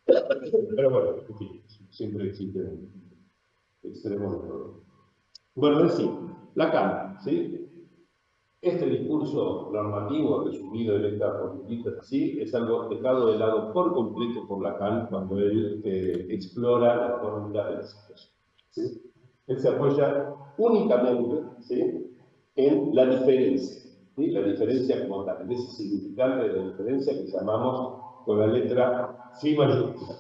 Pero bueno, en fin, siempre existen extremos de todo. Bueno, es decir, Lacan, ¿sí? Este discurso normativo resumido en esta formulita así es algo dejado de lado por completo por Lacan cuando él explora la fórmula de la situación. ¿Sí? Él se apoya únicamente, ¿sí?, en la diferencia, ¿sí? La diferencia como tal, en ese significante de la diferencia que llamamos con la letra phi mayúscula,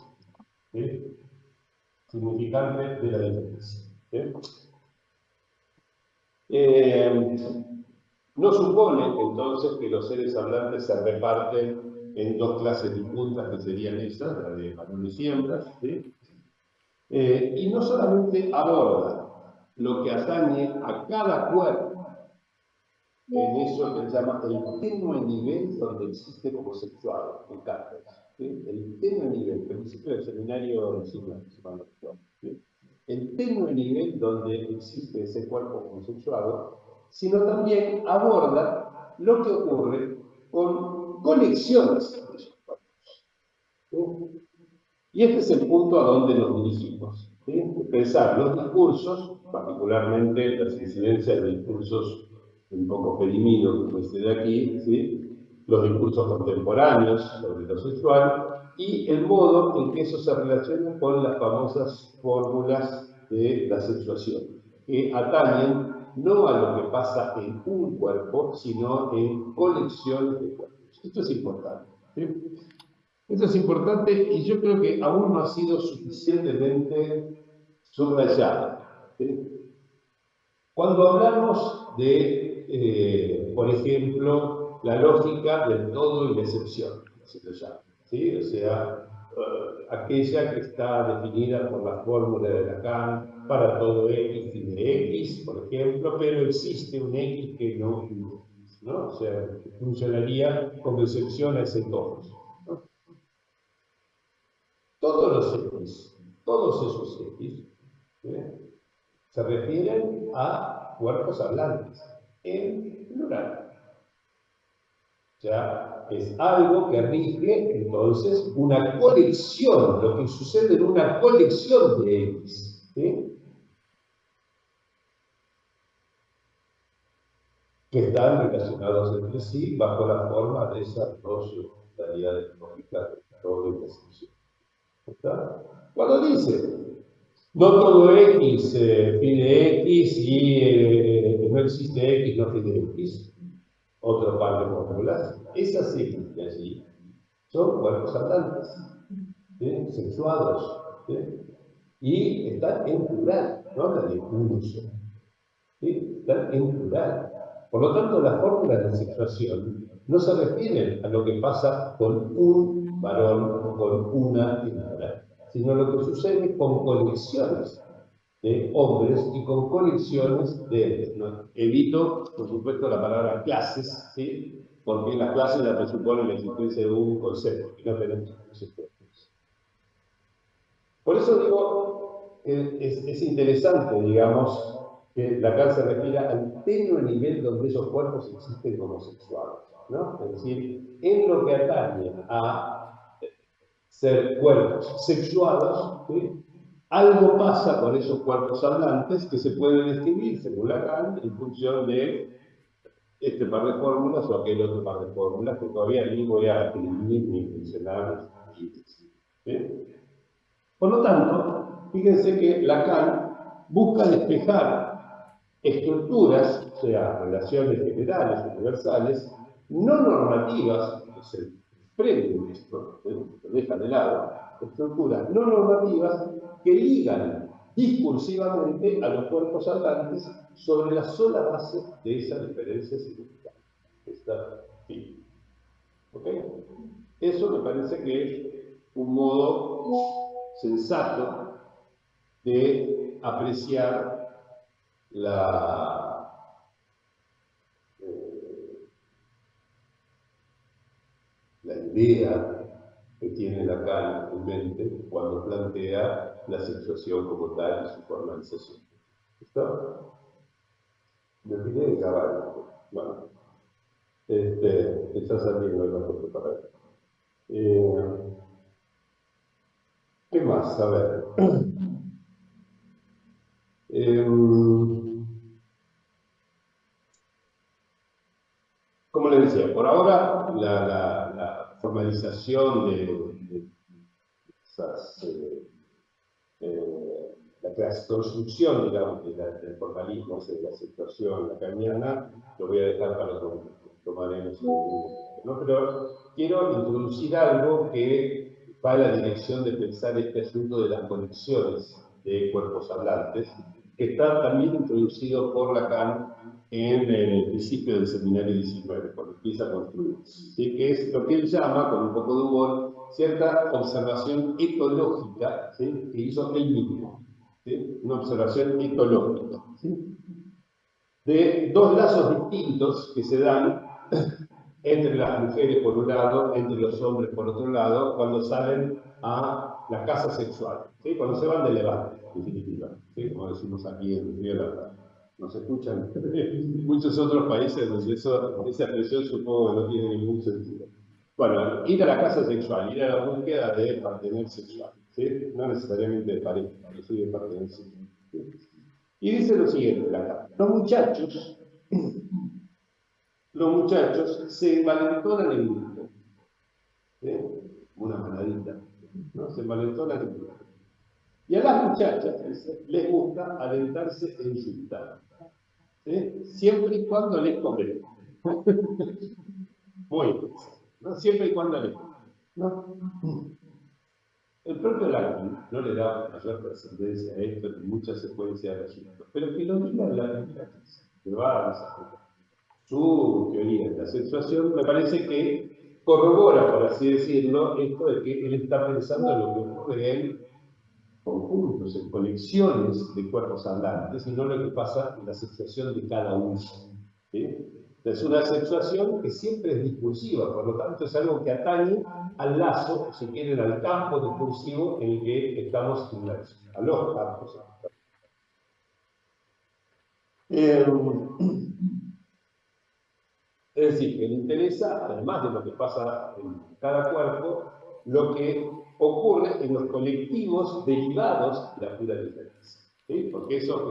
¿sí? Significante de la diferencia. ¿Sí? No supone entonces que los seres hablantes se reparten en dos clases distintas, que serían esas, la de varones y hembras, ¿sí? Y no solamente aborda lo que atañe a cada cuerpo, en eso que se llama el tenue nivel donde existe como sexuado, en Carter, ¿sí? El tenue nivel, el principio del seminario de siglo, ¿sí? El tenue nivel donde existe ese cuerpo consensuado, sino también aborda lo que ocurre con conexiones de esos cuerpos. ¿Sí? Y este es el punto a donde nos dirigimos. ¿Sí? Pensar los discursos, particularmente las incidencias de discursos un poco perimidos, como este de aquí, ¿sí? Los discursos contemporáneos sobre lo sexual, y el modo en que eso se relaciona con las famosas fórmulas de la sexuación, que atañen no a lo que pasa en un cuerpo, sino en colecciones de cuerpos. Esto es importante. ¿Sí? Esto es importante y yo creo que aún no ha sido suficientemente subrayado. ¿Sí? Cuando hablamos de, por ejemplo, la lógica del todo y la excepción, se lo llama, ¿sí? O sea, aquella que está definida por la fórmula de Lacan para todo X tiene X, por ejemplo, pero existe un X que no tiene X, ¿no? O sea, funcionaría como excepción a ese todo. ¿No? Todos los X, todos esos X, se refieren a cuerpos hablantes, en plural. O sea, es algo que rige entonces una colección, lo que sucede en una colección de X. ¿Sí? Que están relacionados entre sí bajo la forma de esas dos modalidades lógicas de todo y excepción. ¿Está? Cuando dice no todo X pide X y no existe X no pide X, otro par de fórmulas, esas X de allí son cuerpos hablantes, ¿sí? Sexuados, ¿sí? Y están en plural, no hablan de uno solo, ¿sí? Están en plural. Por lo tanto, las fórmulas de sexuación no se refieren a lo que pasa con un varón o con una hembra, sino lo que sucede con conexiones de hombres y con conexiones de... ¿no? Evito, por supuesto, la palabra clases, ¿sí? Porque las clases la presuponen la existencia de un concepto, y no tenemos conceptos. Por eso digo, es interesante, digamos, que Lacan se refiera al tenue nivel donde esos cuerpos existen como sexuales, ¿no? Es decir, en lo que atañe a ser cuerpos sexuados, ¿sí? Algo pasa con esos cuerpos hablantes que se pueden describir, según Lacan, en función de este par de fórmulas o aquel otro par de fórmulas que todavía ni voy a escribir ni mencionar. ¿Sí? Por lo tanto, fíjense que Lacan busca despejar estructuras, o sea, relaciones generales, universales, no normativas, se desprenden de esto, se dejan de lado, estructuras no normativas que ligan discursivamente a los cuerpos hablantes sobre la sola base de esa diferencia significativa. Está fin. ¿Ok? Eso me parece que es un modo sensato de apreciar la idea que tiene Lacan en mente cuando plantea la sexuación como tal y su formalización. ¿Está? Me olvidé de caballo. Bueno, está saliendo el otro para ¿qué más? A ver. Como le decía, por ahora la formalización de esas, la construcción, digamos, del formalismo, de la situación lacaniana, lo voy a dejar para lo tomaremos en algún momento, ¿no? Pero quiero introducir algo que va en la dirección de pensar este asunto de las conexiones de cuerpos hablantes, que está también introducido por Lacan en el principio del seminario 19, cuando empieza a construir, ¿sí? Que es lo que él llama, con un poco de humor, cierta observación etológica, ¿sí? Que hizo él mismo, ¿sí? Una observación etológica, ¿sí? De dos lazos distintos que se dan entre las mujeres por un lado, entre los hombres por otro lado, cuando salen a la casa sexual, ¿sí? Cuando se van de levante, en definitiva, ¿sí? Como decimos aquí en Río de la Plata. Nos escuchan en muchos otros países donde esa expresión supongo que no tiene ningún sentido. Bueno, ir a la casa sexual, ir a la búsqueda de partener sexual, ¿sí? No necesariamente de pareja, pero sí de partener sexual, ¿sí? Y dice lo siguiente acá: los muchachos se envalentonan en grupo, ¿sí? Una manadita, ¿no? Se envalentonan en grupo. Y a las muchachas les gusta alentarse en yunta, ¿sí? Siempre y cuando les convenga. Muy bien, ¿no? Siempre y cuando les convenga, ¿no? El propio Lacan no le da mayor trascendencia a esto en muchas secuencias de asuntos, pero que lo diga en la primera clase, que va a desarrollar su teoría de la sexuación, me parece que corrobora, por así decirlo, esto de que él está pensando en lo que ocurre en conjuntos, en conexiones de cuerpos hablantes, y no lo que pasa en la sexuación de cada uno, ¿sí? Es una sexuación que siempre es discursiva, por lo tanto es algo que atañe al lazo, si quieren, al campo discursivo en el que estamos inmersos, a los campos. Es decir, que le interesa, además de lo que pasa en cada cuerpo, lo que ocurre en los colectivos derivados de la pura diferencia, ¿sí? Porque esos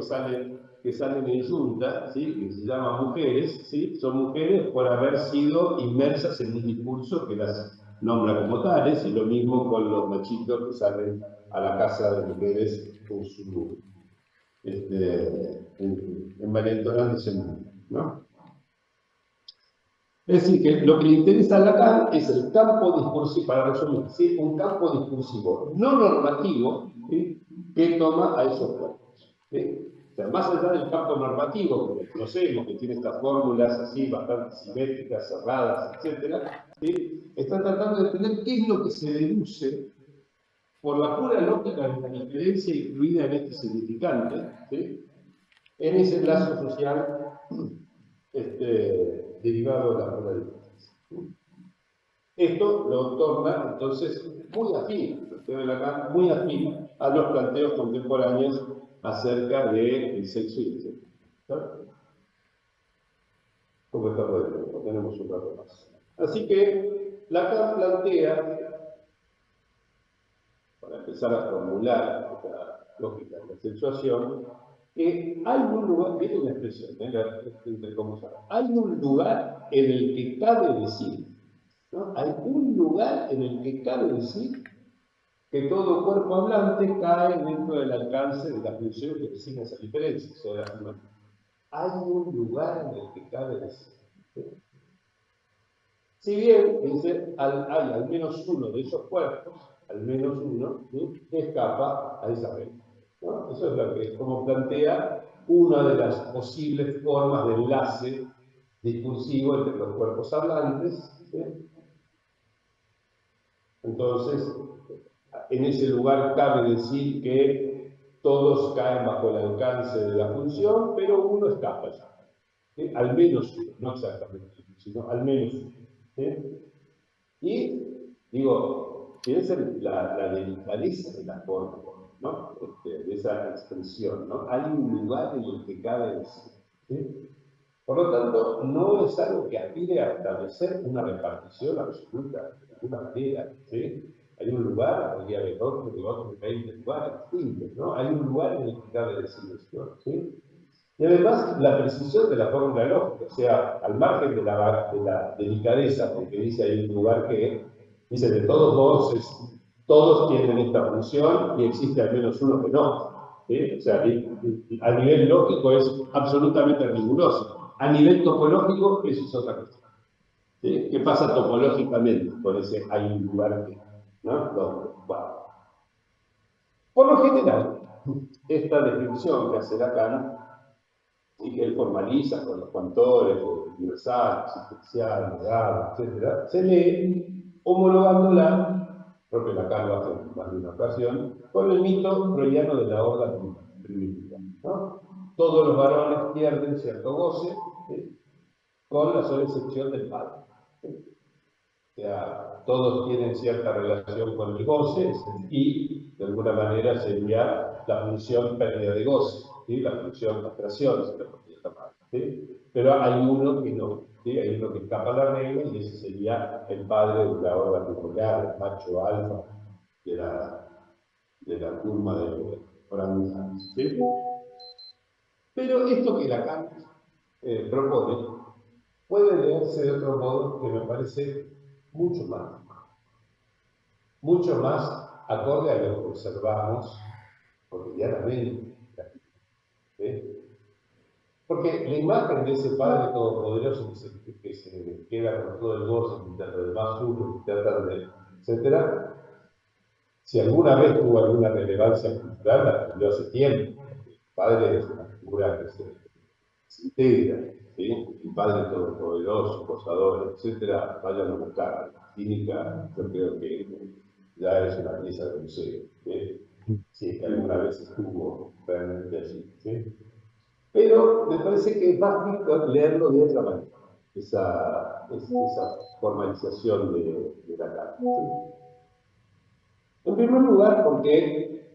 que salen en junta, ¿sí? Que se llaman mujeres, ¿sí? Son mujeres por haber sido inmersas en un discurso que las nombra como tales, y lo mismo con los machitos que salen a la casa de mujeres con su envalentonándose, ¿no? Es decir, que lo que le interesa a Lacan es el campo discursivo, para resumir, ¿sí? Un campo discursivo no normativo, ¿sí? Que toma a esos cuerpos, ¿sí? O sea, más allá del campo normativo, que conocemos, que tiene estas fórmulas así bastante simétricas, cerradas, etc., ¿sí? Está tratando de entender qué es lo que se deduce por la pura lógica de la diferencia incluida en este significante, ¿sí? En ese lazo social derivado de la pura diferencia. Esto lo torna entonces muy afín, muy afín a los planteos contemporáneos acerca del sexo y el género. ¿Cómo estamos de tiempo? Tenemos un rato más. Así que Lacan plantea, para empezar a formular esta lógica de la sexuación, que hay un lugar, viene una expresión, entre comillas, hay un lugar en el que cabe decir, ¿no? Hay un lugar en el que cabe decir que todo cuerpo hablante cae dentro del alcance de la función que designa esa diferencia, o sea, la afirmación. Hay un lugar en el que cabe decir, ¿sí? Si bien, dice, hay al menos uno de esos cuerpos, al menos uno, ¿sí?, que escapa a esa regla, ¿no? Eso es lo que, como plantea una de las posibles formas de enlace discursivo entre los cuerpos hablantes, ¿sí? Entonces, en ese lugar cabe decir que todos caen bajo el alcance de la función, pero uno escapa ya, ¿sí? Al menos uno, no exactamente, sino al menos uno, ¿sí? Y, digo, fíjense la delicadeza de la forma, ¿no? De esa expresión, ¿no? Hay un lugar en el que cabe decir, ¿sí? Por lo tanto, no es algo que aspire a establecer una repartición absoluta de alguna manera, ¿sí? Hay un lugar, podría haber otro, 20 lugares distintos, ¿no? Hay un lugar en el que cabe decir esto, ¿sí? Y además, la precisión de la fórmula lógica, o sea, al margen de la delicadeza, porque dice hay un lugar que, dice, de todos modos, todos tienen esta función y existe al menos uno que no, ¿sí? O sea, a nivel lógico es absolutamente riguroso. A nivel topológico, eso es otra cosa, ¿sí? ¿Qué pasa topológicamente con ese hay un lugar que, ¿no? Bueno. Por lo general, esta descripción que hace Lacan, y que él formaliza con los cuantores, universal, existencial, legal, etc., se lee homologándola, propio Lacan lo hace en más de una ocasión, con el mito freudiano de la horda primitiva, ¿no? Todos los varones pierden cierto goce, ¿sí?, con la sola excepción del padre, ¿sí? O sea, todos tienen cierta relación con el goce y, de alguna manera, sería la función pérdida de goce, ¿sí?, la función castración, se lo podría llamar, ¿sí? Pero hay uno que no, ¿sí? Hay uno que escapa a la regla y ese sería el padre de la horda primordial, el macho alfa de la turma de orangutanes, ¿sí? Pero esto que Lacan propone puede leerse de otro modo que me parece mucho más acorde a lo que observamos cotidianamente, ¿sí? Porque la imagen de ese Padre Todopoderoso que se queda con todo el gozo mientras los demás sufren, etc., si alguna vez tuvo alguna relevancia cultural, la perdió hace tiempo. El Padre es una figura que se integra, ¿sí? El Padre Todopoderoso, Posador, etc., vayan a buscar. La clínica, yo creo que ya es una pieza de museo, ¿sí? Si es que alguna vez estuvo realmente allí, ¿sí? Pero me parece que es más rico leerlo de otra manera, esa formalización de la carta, ¿sí? En primer lugar, porque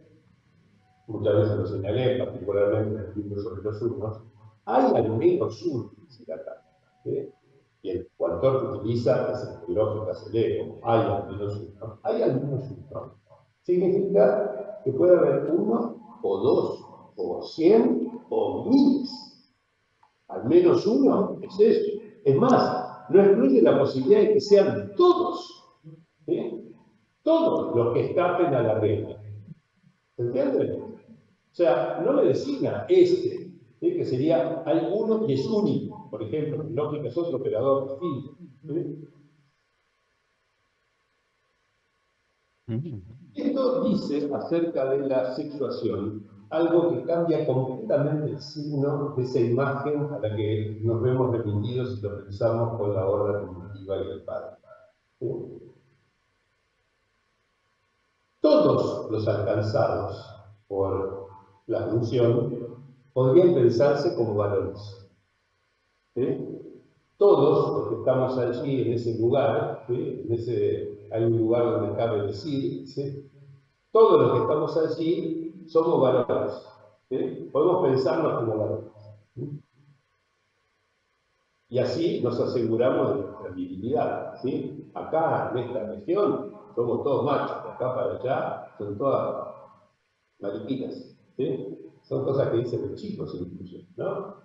muchas veces lo señalé, particularmente en el libro sobre los unos, hay al menos uno, dice la carta, ¿sí? Y el autor que utiliza esa lógica se lee como hay al menos uno. Hay al menos uno. Significa que puede haber uno, o dos, o 100, o miles. Al menos uno es eso. Es más, no excluye la posibilidad de que sean todos, ¿sí?, todos los que escapen a la regla. ¿Se entiende? O sea, no le designa este, ¿sí?, que sería hay uno y es único. Por ejemplo, en lógica es otro operador distinto, ¿sí? Esto dice acerca de la sexuación algo que cambia completamente el signo de esa imagen a la que nos vemos remitidos si lo pensamos con la horda primitiva y el padre, ¿sí? Todos los alcanzados por la función podrían pensarse como varones, ¿sí? Todos los que estamos allí en ese lugar, ¿sí?, hay un lugar donde cabe decir, ¿sí?, todos los que estamos allí somos varones, ¿sí? Podemos pensarnos como varones, ¿sí? Y así nos aseguramos de nuestra virilidad, ¿sí? Acá, en esta región, somos todos machos, de acá para allá son todas mariquitas, ¿sí? Son cosas que dicen los chicos incluso, ¿no?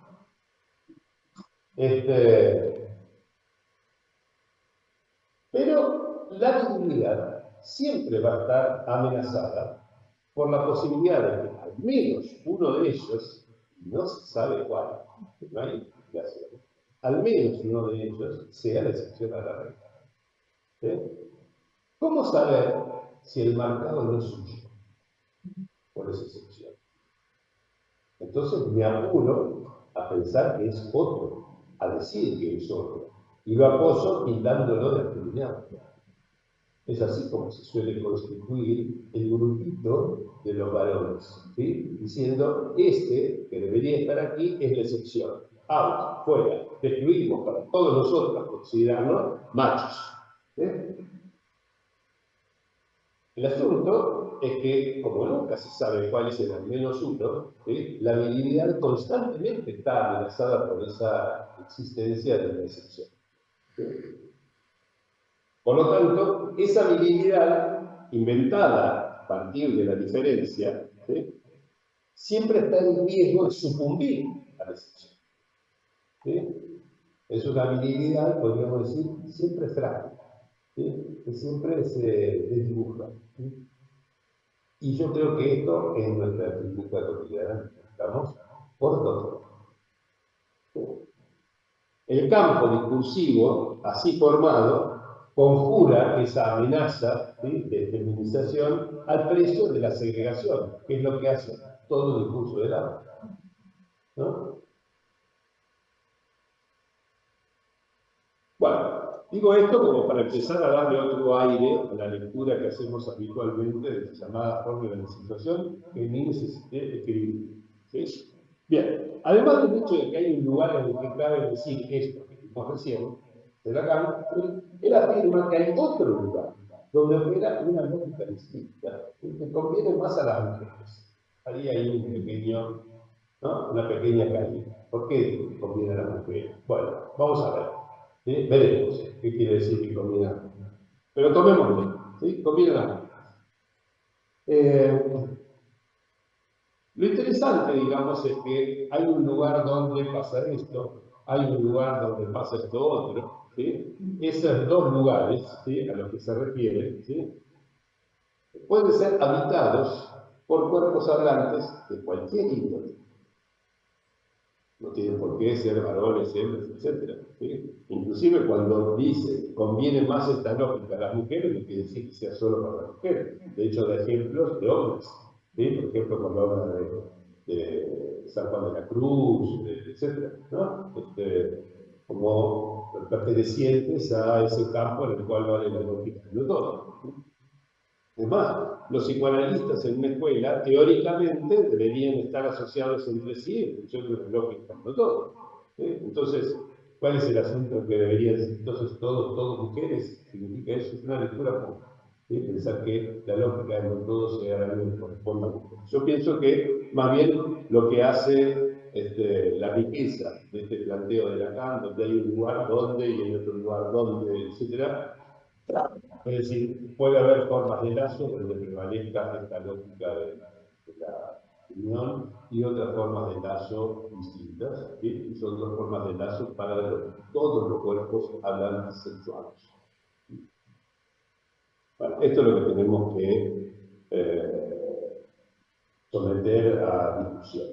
Pero la virilidad siempre va a estar amenazada por la posibilidad de que al menos uno de ellos, no se sabe cuál, no hay explicación, al menos uno de ellos sea la excepción a la regla, ¿Sí? ¿Cómo saber si el marcado no es suyo? Por esa excepción. Entonces me apuro a pensar que es otro, a decir que es otro, y lo apoyo pintándolo de acriminado. Es así como se suele constituir el grupito de los varones, ¿sí? Diciendo, este que debería estar aquí es la excepción. Out, fuera, destruimos para todos nosotros considerarnos machos. ¿Sí? El asunto es que, como nunca se sabe cuál es el al menos uno, ¿sí? La virilidad constantemente está amenazada por esa existencia de la excepción. ¿Sí? Por lo tanto, esa virilidad inventada a partir de la diferencia, ¿sí? Siempre está en riesgo de sucumbir a la excepción. ¿Sí? Es una virilidad, podríamos decir, siempre frágil, ¿sí? Que siempre se desdibuja. ¿Sí? Y yo creo que esto es nuestra crítica cotidiana. Estamos por todo. El campo discursivo, así formado, conjura esa amenaza, ¿sí?, de feminización al precio de la segregación, que es lo que hace todo el discurso del arte, ¿no? Bueno, digo esto como para empezar a darle otro aire a la lectura que hacemos habitualmente de la llamada forma de la situación que ni necesité escribir. ¿Sí? Bien, además del hecho de que hay un lugar en el que cabe decir esto que dijimos recién, de Lacan, él afirma que hay otro lugar donde opera una lógica distinta, que conviene más a las mujeres. Haría ahí un pequeño, ¿no?, una pequeña caída. ¿Por qué conviene a las mujeres? Bueno, vamos a ver. ¿Sí? Veremos qué quiere decir que conviene. Pero tomémoslo, ¿sí? Conviene a las mujeres. Lo interesante, digamos, es que hay un lugar donde pasa esto, hay un lugar donde pasa esto otro, ¿sí? Esos dos lugares, ¿sí?, a los que se refiere, ¿sí?, pueden ser habitados por cuerpos hablantes de cualquier índole. No tienen por qué ser varones, hembras, etc. ¿Sí? Inclusive cuando dice conviene más esta lógica a las mujeres, no quiere decir que sea solo para las mujeres. De hecho, da ejemplos de hombres. ¿Sí? Por ejemplo, cuando habla de San Juan de la Cruz, etc. ¿No? Como pertenecientes a ese campo en el cual vale la lógica de todo. ¿Sí? Además, los psicoanalistas en una escuela, teóricamente, deberían estar asociados entre sí en función de una lógica no todo. Entonces, ¿cuál es el asunto que deberían ser entonces todos mujeres? Significa eso, es una lectura poca. Pensar que la lógica de no todo sea algo que corresponda a mujeres. Yo pienso que, más bien, lo que hace la riqueza de este planteo de Lacan, donde hay un lugar donde y hay otro lugar donde, etc. Es decir, puede haber formas de lazo donde prevalezca esta lógica de la unión y otras formas de lazo distintas, ¿sí? Y son dos formas de lazo para todos los cuerpos hablantes sexuales. Bueno, esto es lo que tenemos que someter a discusión.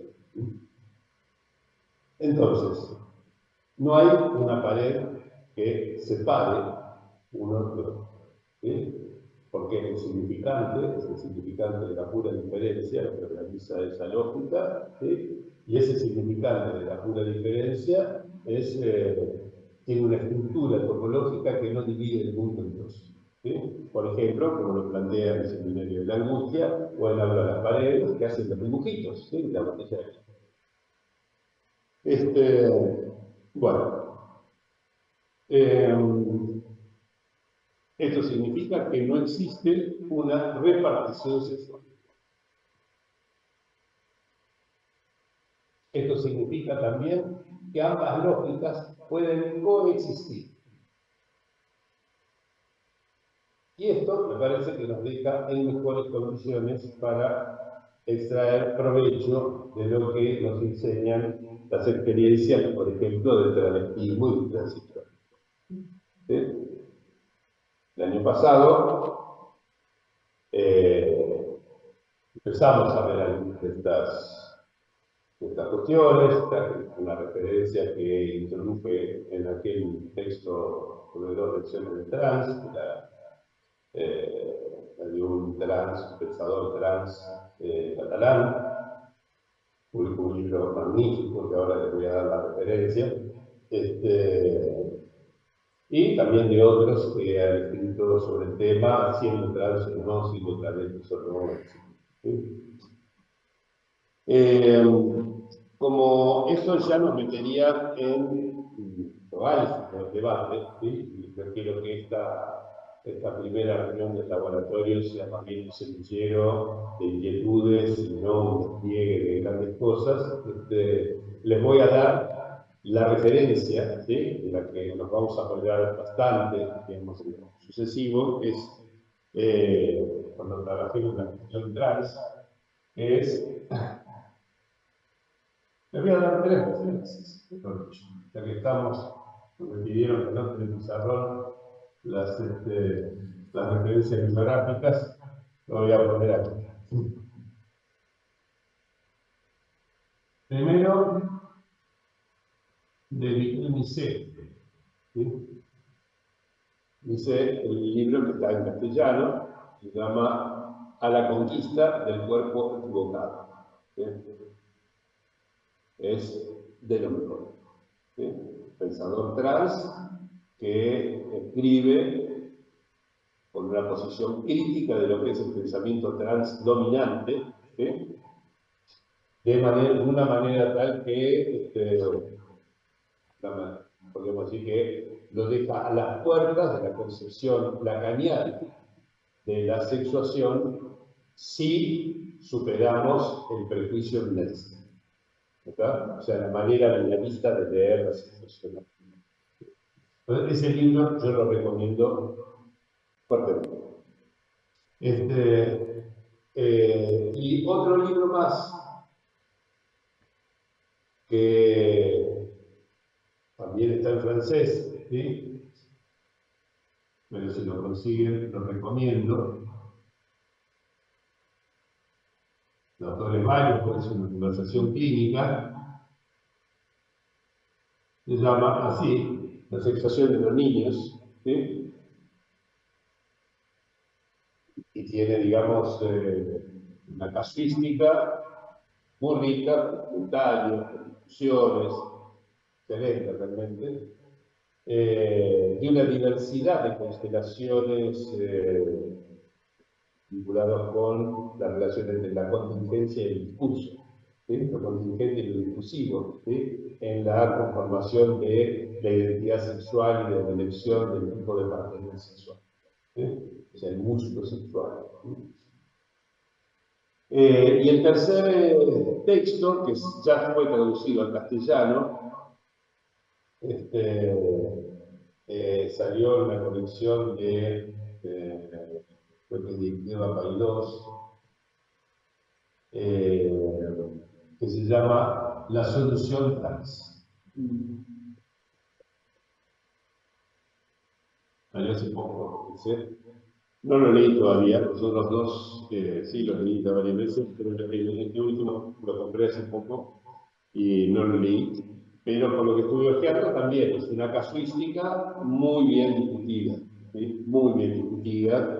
Entonces, no hay una pared que separe uno de otro. ¿Sí? Porque el significante es el significante de la pura diferencia, lo que realiza esa lógica, ¿sí? Y ese significante de la pura diferencia tiene una estructura topológica que no divide el mundo en dos. ¿Sí? Por ejemplo, como lo plantea el seminario de la angustia, o el habla de las paredes, que hacen los dibujitos, ¿sí?, la botella de bueno. Esto significa que no existe una repartición sexual. Esto significa también que ambas lógicas pueden coexistir. Y esto me parece que nos deja en mejores condiciones para extraer provecho de lo que nos enseñan las experiencias, por ejemplo, del travestismo y del transitorio. ¿Sí? El año pasado empezamos a ver algunas de estas estas cuestiones, una referencia que introduje en aquel texto sobre 2 lecciones de trans, de un pensador trans catalán, publicó un libro magnífico que ahora les voy a dar la referencia, y también de otros que han escrito sobre el tema, siendo trans o no, siendo travestis o no, etc. ¿Sí? Como eso ya nos metería en el debate, ¿sí? Y yo quiero que esta primera reunión del laboratorio sea más bien un semillero de inquietudes y no un despliegue de grandes cosas. Les voy a dar la referencia, ¿sí? En la que nos vamos a apoyar bastante, digamos, en lo sucesivo, es cuando trabajemos en la cuestión trans, que es. Les voy a dar 3 referencias, ya que estamos, me pidieron que no tenga pizarrón las referencias bibliográficas, lo voy a poner aquí. Primero, de Vicky Misset. ¿Sí? Dice el libro que está en castellano, se llama A la conquista del cuerpo equivocado. ¿Sí? Es de lo mejor. ¿Sí? Pensador trans que escribe con una posición crítica de lo que es el pensamiento trans dominante, ¿sí? De una manera tal que, podríamos decir que lo deja a las puertas de la concepción lacaniana de la sexuación si superamos el prejuicio binarista. ¿Verdad? O sea, la manera binarista de leer la sexuación. Entonces, ese libro yo lo recomiendo fuertemente. Y otro libro más que también está en francés, ¿sí? Pero si lo consiguen, lo recomiendo. El autor es varios, pues es una conversación clínica. Se llama así, La sexuación de los niños, ¿sí? Y tiene, digamos, una casuística muy rica, detalles, discusiones, excelente realmente, y una diversidad de constelaciones vinculadas con la relación entre la contingencia y el discurso, ¿sí? Lo contingente y lo discursivo, ¿sí? En la conformación de la identidad sexual y de la elección del tipo de partner sexual, ¿sí? O sea, el músculo sexual, ¿sí? Y el tercer texto, que ya fue traducido al castellano, salió en una colección de, creo que de Eva Paidós, que se llama La solución trans. Salió hace poco, ¿sí? No lo leí todavía, los otros dos sí los leí varias veces, pero este último lo compré hace poco y no lo leí. Pero por lo que estuve hojeando también es una casuística muy bien discutida, ¿sí? Muy bien discutida,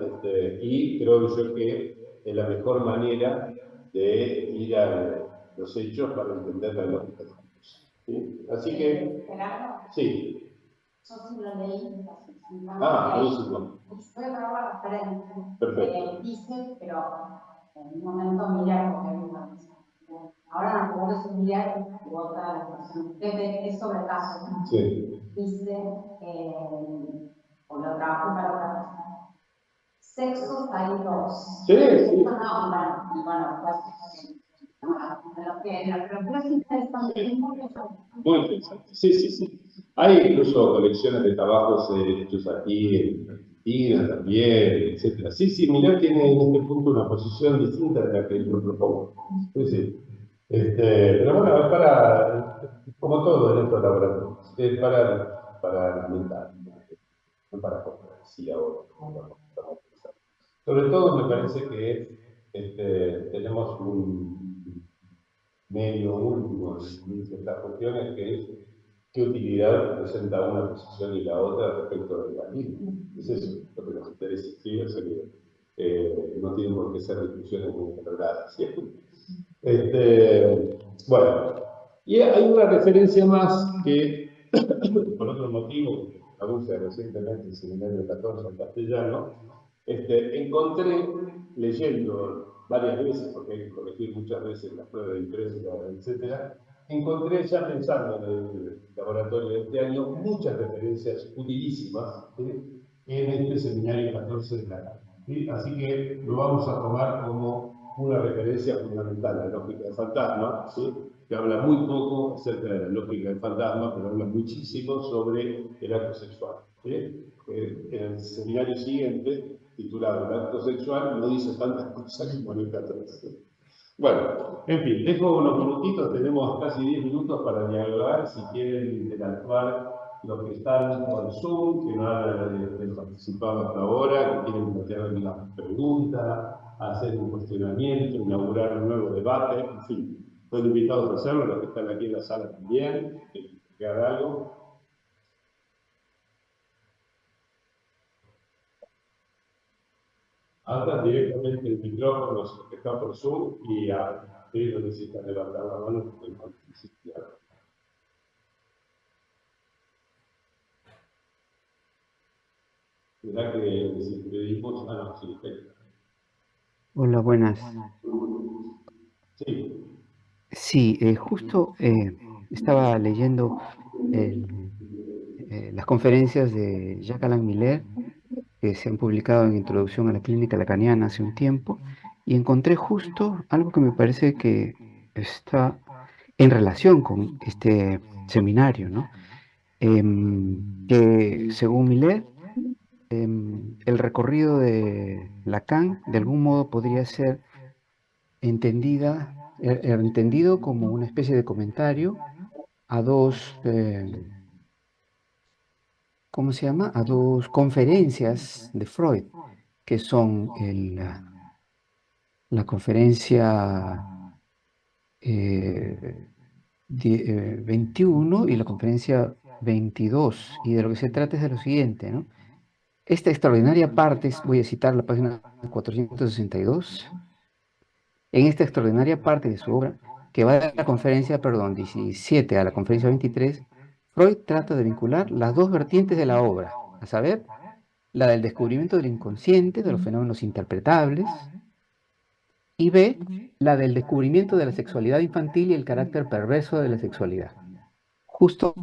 y creo yo que es la mejor manera de ir a los hechos para entender la lógica de las cosas, ¿sí? Así que, Gerardo, sí. yo sí lo leí. Buenísimo. Voy a traer la referencia. Perfecto. Dice, pero en un momento mirar, porque hay una. Ahora no puedo es mirar y otra de las personas. Es sobre casos. Sí. Dice, o lo trabajo para otra persona. Sexos hay 2. Sí, sí. Y bueno, pues. Pero es interesante. Muy interesante. Sí, sí, sí. Hay incluso colecciones de trabajos hechos aquí en Argentina también, etcétera. Sí, sí, Miller tiene en este punto una posición distinta de la que yo propongo. Sí, sí. Pero bueno, es para, como todo en estos laboratorios, es para alimentar, no para contradecir ahora. Sobre todo me parece que tenemos medio último de estas cuestiones, que es qué utilidad presenta una posición y la otra respecto de la misma. Es eso lo que nos interesa, ¿sí? O sea que no tienen por qué ser discusiones muy elaboradas, ¿sí? Bueno, y hay una referencia más que, por otro motivo, que traduce recientemente el seminario 14 en castellano, encontré, leyendo varias veces, porque hay que corregir muchas veces las pruebas de impresa, etc., encontré ya pensando en el laboratorio de este año muchas referencias utilísimas, ¿sí?, en este seminario 14 de la CAN, ¿sí? Así que lo vamos a tomar como una referencia fundamental, la lógica del fantasma, ¿sí?, que habla muy poco acerca de la lógica del fantasma, pero habla muchísimo sobre el acto sexual, ¿sí? En el seminario siguiente, titulado El acto sexual, no dice tantas cosas como en el 14. Bueno, en fin, dejo unos minutitos, tenemos casi 10 minutos para dialogar, si quieren interactuar los que están por Zoom, que no han participado hasta ahora, que quieren plantear alguna pregunta, hacer un cuestionamiento, inaugurar un nuevo debate, en fin, son invitados a hacerlo, los que están aquí en la sala también, que hagan algo. Abran directamente el micrófono que está por Zoom y hablan. ¿Sí? No necesitan levantar la mano porque no necesitan. ¿Verdad que si pedimos? Ah, no, sí. Hola, buenas. Sí. Sí, justo estaba leyendo las conferencias de Jacques Alain Miller que se han publicado en Introducción a la Clínica Lacaniana hace un tiempo y encontré justo algo que me parece que está en relación con este seminario, ¿no? Que según Miller, el recorrido de Lacan de algún modo podría ser entendido como una especie de comentario a dos, ¿cómo se llama? A dos conferencias de Freud, que son la conferencia 21 y la conferencia 22. Y de lo que se trata es de lo siguiente, ¿no? Esta extraordinaria parte, voy a citar la página 462, en esta extraordinaria parte de su obra, que va de la conferencia, perdón, 17 a la conferencia 23, Freud trata de vincular las dos vertientes de la obra, a saber, la del descubrimiento del inconsciente, de los fenómenos interpretables, y B, la del descubrimiento de la sexualidad infantil y el carácter perverso de la sexualidad. Justo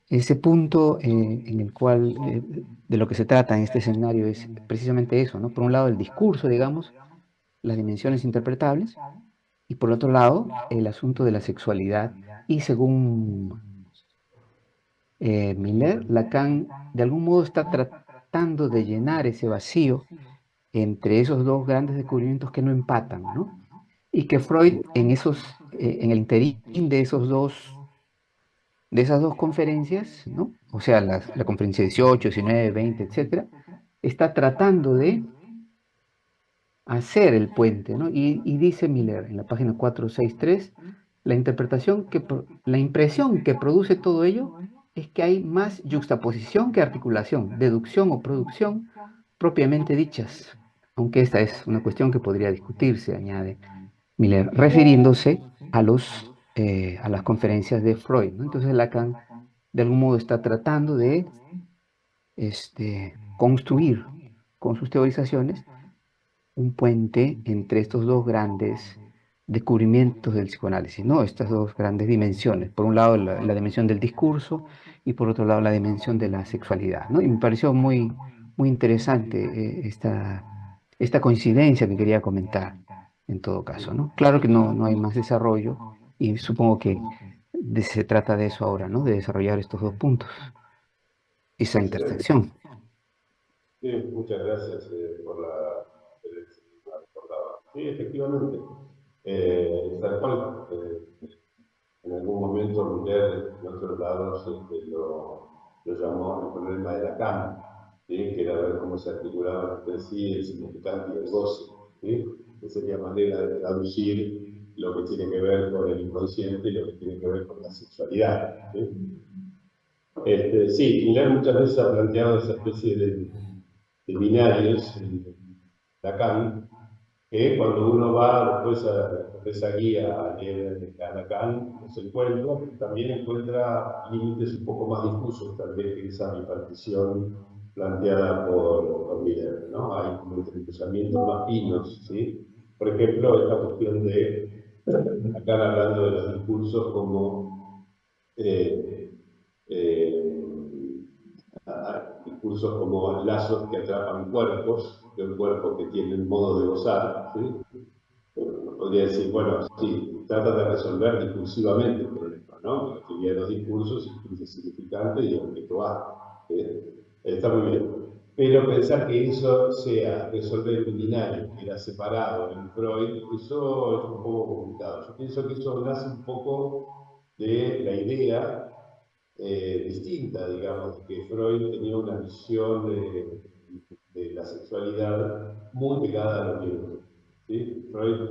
ese punto en el cual de lo que se trata en este seminario es precisamente eso, ¿no? Por un lado, el discurso, digamos, las dimensiones interpretables, y por otro lado, el asunto de la sexualidad. Y según Miller, Lacan de algún modo está tratando de llenar ese vacío entre esos dos grandes descubrimientos que no empatan, ¿no? Y que Freud en el interín de esas dos conferencias, ¿no? O sea, la conferencia 18, 19, 20, etcétera, está tratando de hacer el puente, ¿no? Y dice Miller en la página 463, la impresión que produce todo ello es que hay más yuxtaposición que articulación, deducción o producción propiamente dichas, aunque esta es una cuestión que podría discutirse, añade Miller, refiriéndose a las conferencias de Freud, ¿no? Entonces Lacan de algún modo está tratando de construir con sus teorizaciones un puente entre estos dos grandes descubrimientos del psicoanálisis, ¿no? Estas dos grandes dimensiones. Por un lado, la dimensión del discurso y por otro lado, la dimensión de la sexualidad, ¿no? Y me pareció muy, muy interesante esta coincidencia que quería comentar en todo caso, ¿no? Claro que no hay más desarrollo y supongo que se trata de eso ahora, ¿no? De desarrollar estos dos puntos, esa intersección. Sí, muchas gracias por la referencia que me recordaba. Sí, efectivamente, tal cual. En algún momento Miller, en otros lados, lo llamó el problema de Lacan, ¿sí? Que era ver cómo se articulaban entre sí el significante y el goce, ¿sí? Que sería manera de traducir lo que tiene que ver con el inconsciente y lo que tiene que ver con la sexualidad. ¿Sí? Sí, Miller muchas veces ha planteado esa especie de binarios en Lacan, que cuando uno va después a esa guía a leer a Lacan, los encuentra, pero también encuentra límites un poco más difusos, tal vez, que esa bipartición planteada por Miller, ¿no? Hay como entrecruzamientos más finos, ¿sí? Por ejemplo, esta cuestión de Lacan hablando de los discursos como discursos como lazos que atrapan cuerpos, de un cuerpo que tiene un modo de gozar, ¿sí? Uno podría decir, bueno, sí, trata de resolver discursivamente el problema, ¿no? La actividad de los discursos incluye significante y objeto A. Está muy bien. Pero pensar que eso sea resolver un binario que era separado en Freud, eso es un poco complicado. Yo pienso que eso nace un poco de la idea distinta, digamos, que Freud tenía una visión de la sexualidad muy pegada a lo biológico. ¿Sí? Freud,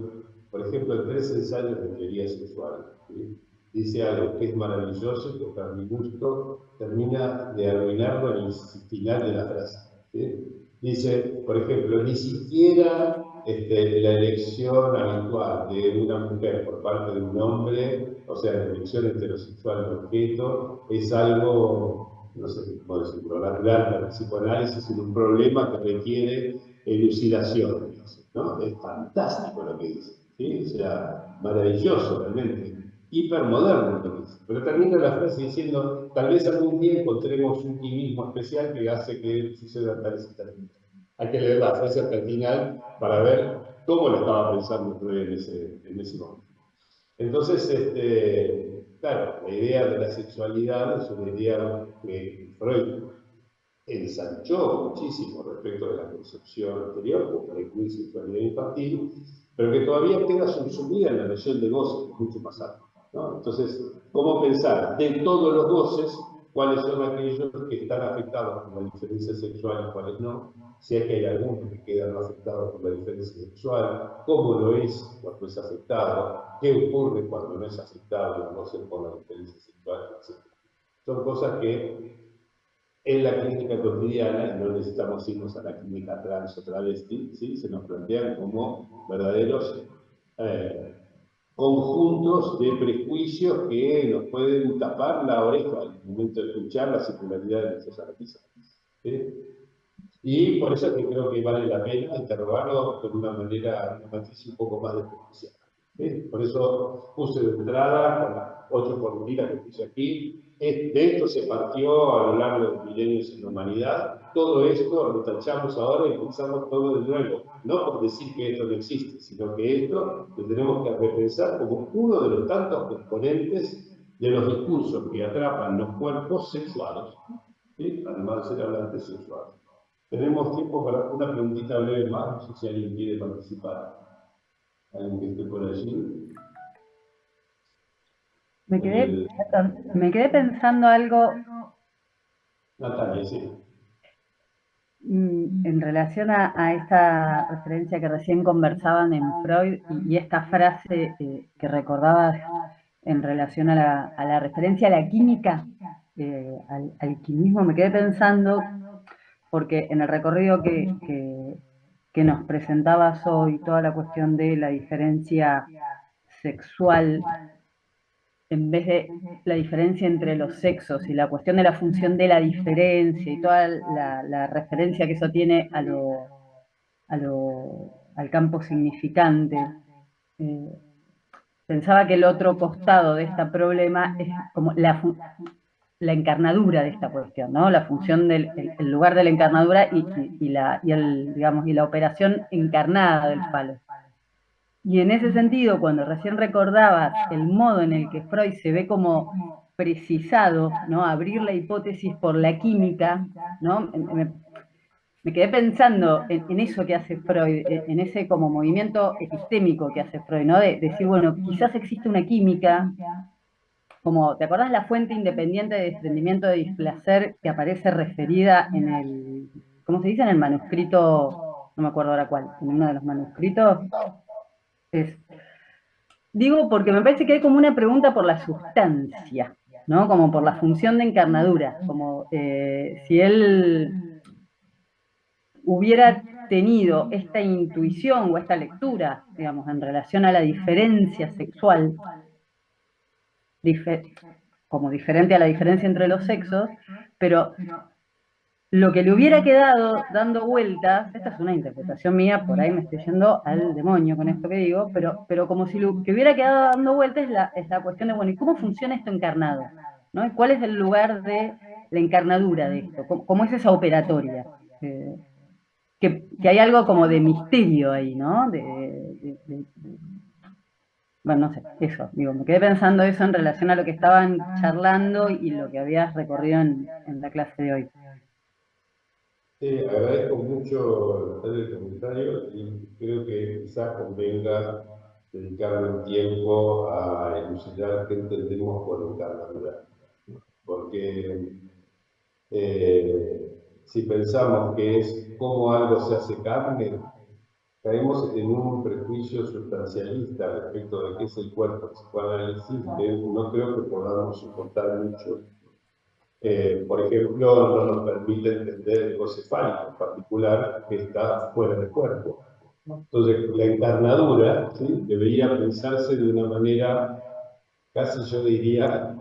por ejemplo, en 3 ensayos de teoría sexual, ¿sí? Dice algo que es maravilloso, que para mi gusto termina de arruinarlo en el final de la frase. ¿Sí? Dice, por ejemplo, ni siquiera la elección habitual de una mujer por parte de un hombre, o sea, la elección heterosexual de objeto, es algo, no sé cómo decirlo, natural para el psicoanálisis, es un problema que requiere elucidación, ¿no? Es fantástico lo que dice, ¿sí? O sea, maravilloso realmente, hipermoderno lo que dice. Pero termina la frase diciendo, tal vez algún día encontremos un quimismo especial que hace que suceda tal y tal. Hay que leer la frase hasta el final para ver cómo lo estaba pensando Freud en ese momento. Entonces, claro, la idea de la sexualidad es una idea que Freud ensanchó muchísimo respecto de la concepción anterior, como para incluir sexualidad infantil, pero que todavía queda subsumida en la noción de goce, que es mucho más alta, ¿no? Entonces, ¿cómo pensar de todos los goces cuáles son aquellos que están afectados por la diferencia sexual y cuáles no? Si es que hay algunos que quedan afectados por la diferencia sexual, cómo lo es cuando es afectado, qué ocurre cuando no es afectado el goce por la diferencia sexual, etc. Son cosas que en la clínica cotidiana, no necesitamos irnos a la clínica trans o travesti, ¿sí? Se nos plantean como verdaderos conjuntos de prejuicios que nos pueden tapar la oreja al momento de escuchar la singularidad de nuestros artistas. ¿Sí? Y por eso es que creo que vale la pena interrogarlo con una manera, una matriz un poco más despreciada. ¿Sí? Por eso puse de entrada con las 8 columnitas que puse aquí. De esto se partió a lo largo de milenios en la humanidad. Todo esto lo tachamos ahora y pensamos todo de nuevo. No por decir que esto no existe, sino que esto lo tenemos que repensar como uno de los tantos componentes de los discursos que atrapan los cuerpos sexuados, ¿sí? Además de ser hablantes sexuales. Tenemos tiempo para una preguntita breve más, no sé si alguien quiere participar. ¿Alguien que esté por allí? Me quedé pensando algo Natalia, sí. en relación a esta referencia que recién conversaban en Freud y esta frase que recordabas en relación a la referencia a la química, al alquimismo. Me quedé pensando, porque en el recorrido que nos presentabas hoy, toda la cuestión de la diferencia sexual, en vez de la diferencia entre los sexos y la cuestión de la función de la diferencia y toda la referencia que eso tiene al campo significante, pensaba que el otro costado de este problema es como la encarnadura de esta cuestión, ¿no? La función del el lugar de la encarnadura y la operación encarnada del falo. Y en ese sentido, cuando recién recordabas el modo en el que Freud se ve como precisado, ¿no? Abrir la hipótesis por la química, ¿no? Me quedé pensando en eso que hace Freud, en ese como movimiento epistémico que hace Freud, ¿no? De decir, bueno, quizás existe una química, como, ¿te acordás la fuente independiente de desprendimiento de displacer que aparece referida en el, ¿cómo se dice? En el manuscrito, no me acuerdo ahora cuál, en uno de los manuscritos, es digo porque me parece que hay como una pregunta por la sustancia, ¿no? Como por la función de encarnadura, como si él hubiera tenido esta intuición o esta lectura, digamos, en relación a la diferencia sexual, como diferente a la diferencia entre los sexos, pero lo que le hubiera quedado dando vueltas, esta es una interpretación mía, por ahí me estoy yendo al demonio con esto que digo, pero como si lo que hubiera quedado dando vueltas es la cuestión de, bueno, ¿y cómo funciona esto encarnado? ¿No? ¿Y cuál es el lugar de la encarnadura de esto? ¿Cómo es esa operatoria? Que hay algo como de misterio ahí, ¿no? Bueno, no sé, eso, digo, me quedé pensando eso en relación a lo que estaban charlando y lo que habías recorrido en la clase de hoy. Agradezco mucho el comentario y creo que quizás convenga dedicarle un tiempo a elucidar qué entendemos por encarnadura. Porque si pensamos que es cómo algo se hace carne, caemos en un prejuicio sustancialista respecto de qué es el cuerpo. El psicoanálisis no creo que podamos soportar mucho. Por ejemplo, no nos permite entender el ego cefálico en particular, que está fuera del cuerpo. Entonces, la encarnadura, ¿sí?, debería pensarse de una manera, casi yo diría,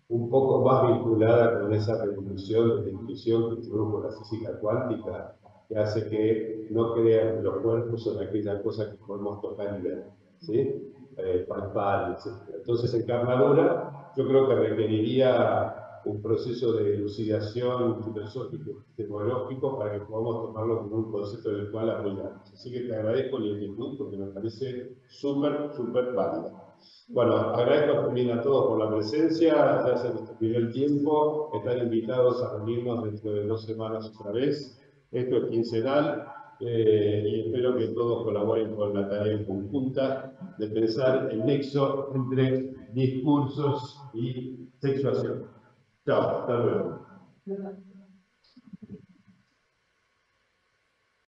un poco más vinculada con esa revolución de la intuición que introdujo la física cuántica, que hace que no crean que los cuerpos son aquellas cosas que podemos tocar y ver, ¿sí? Palpar, etc. Entonces, encarnadura, yo creo que requeriría un proceso de elucidación filosófico, epistemológico, para que podamos tomarlo como un concepto del cual apoyarnos. Así que te agradezco la inquietud porque me parece súper, súper válida. Bueno, agradezco también a todos por la presencia, ya se nos terminó el tiempo, están invitados a reunirnos dentro de 2 semanas otra vez. Esto es quincenal y espero que todos colaboren con la tarea conjunta de pensar el nexo entre discursos y sexuación. Chao, hasta luego.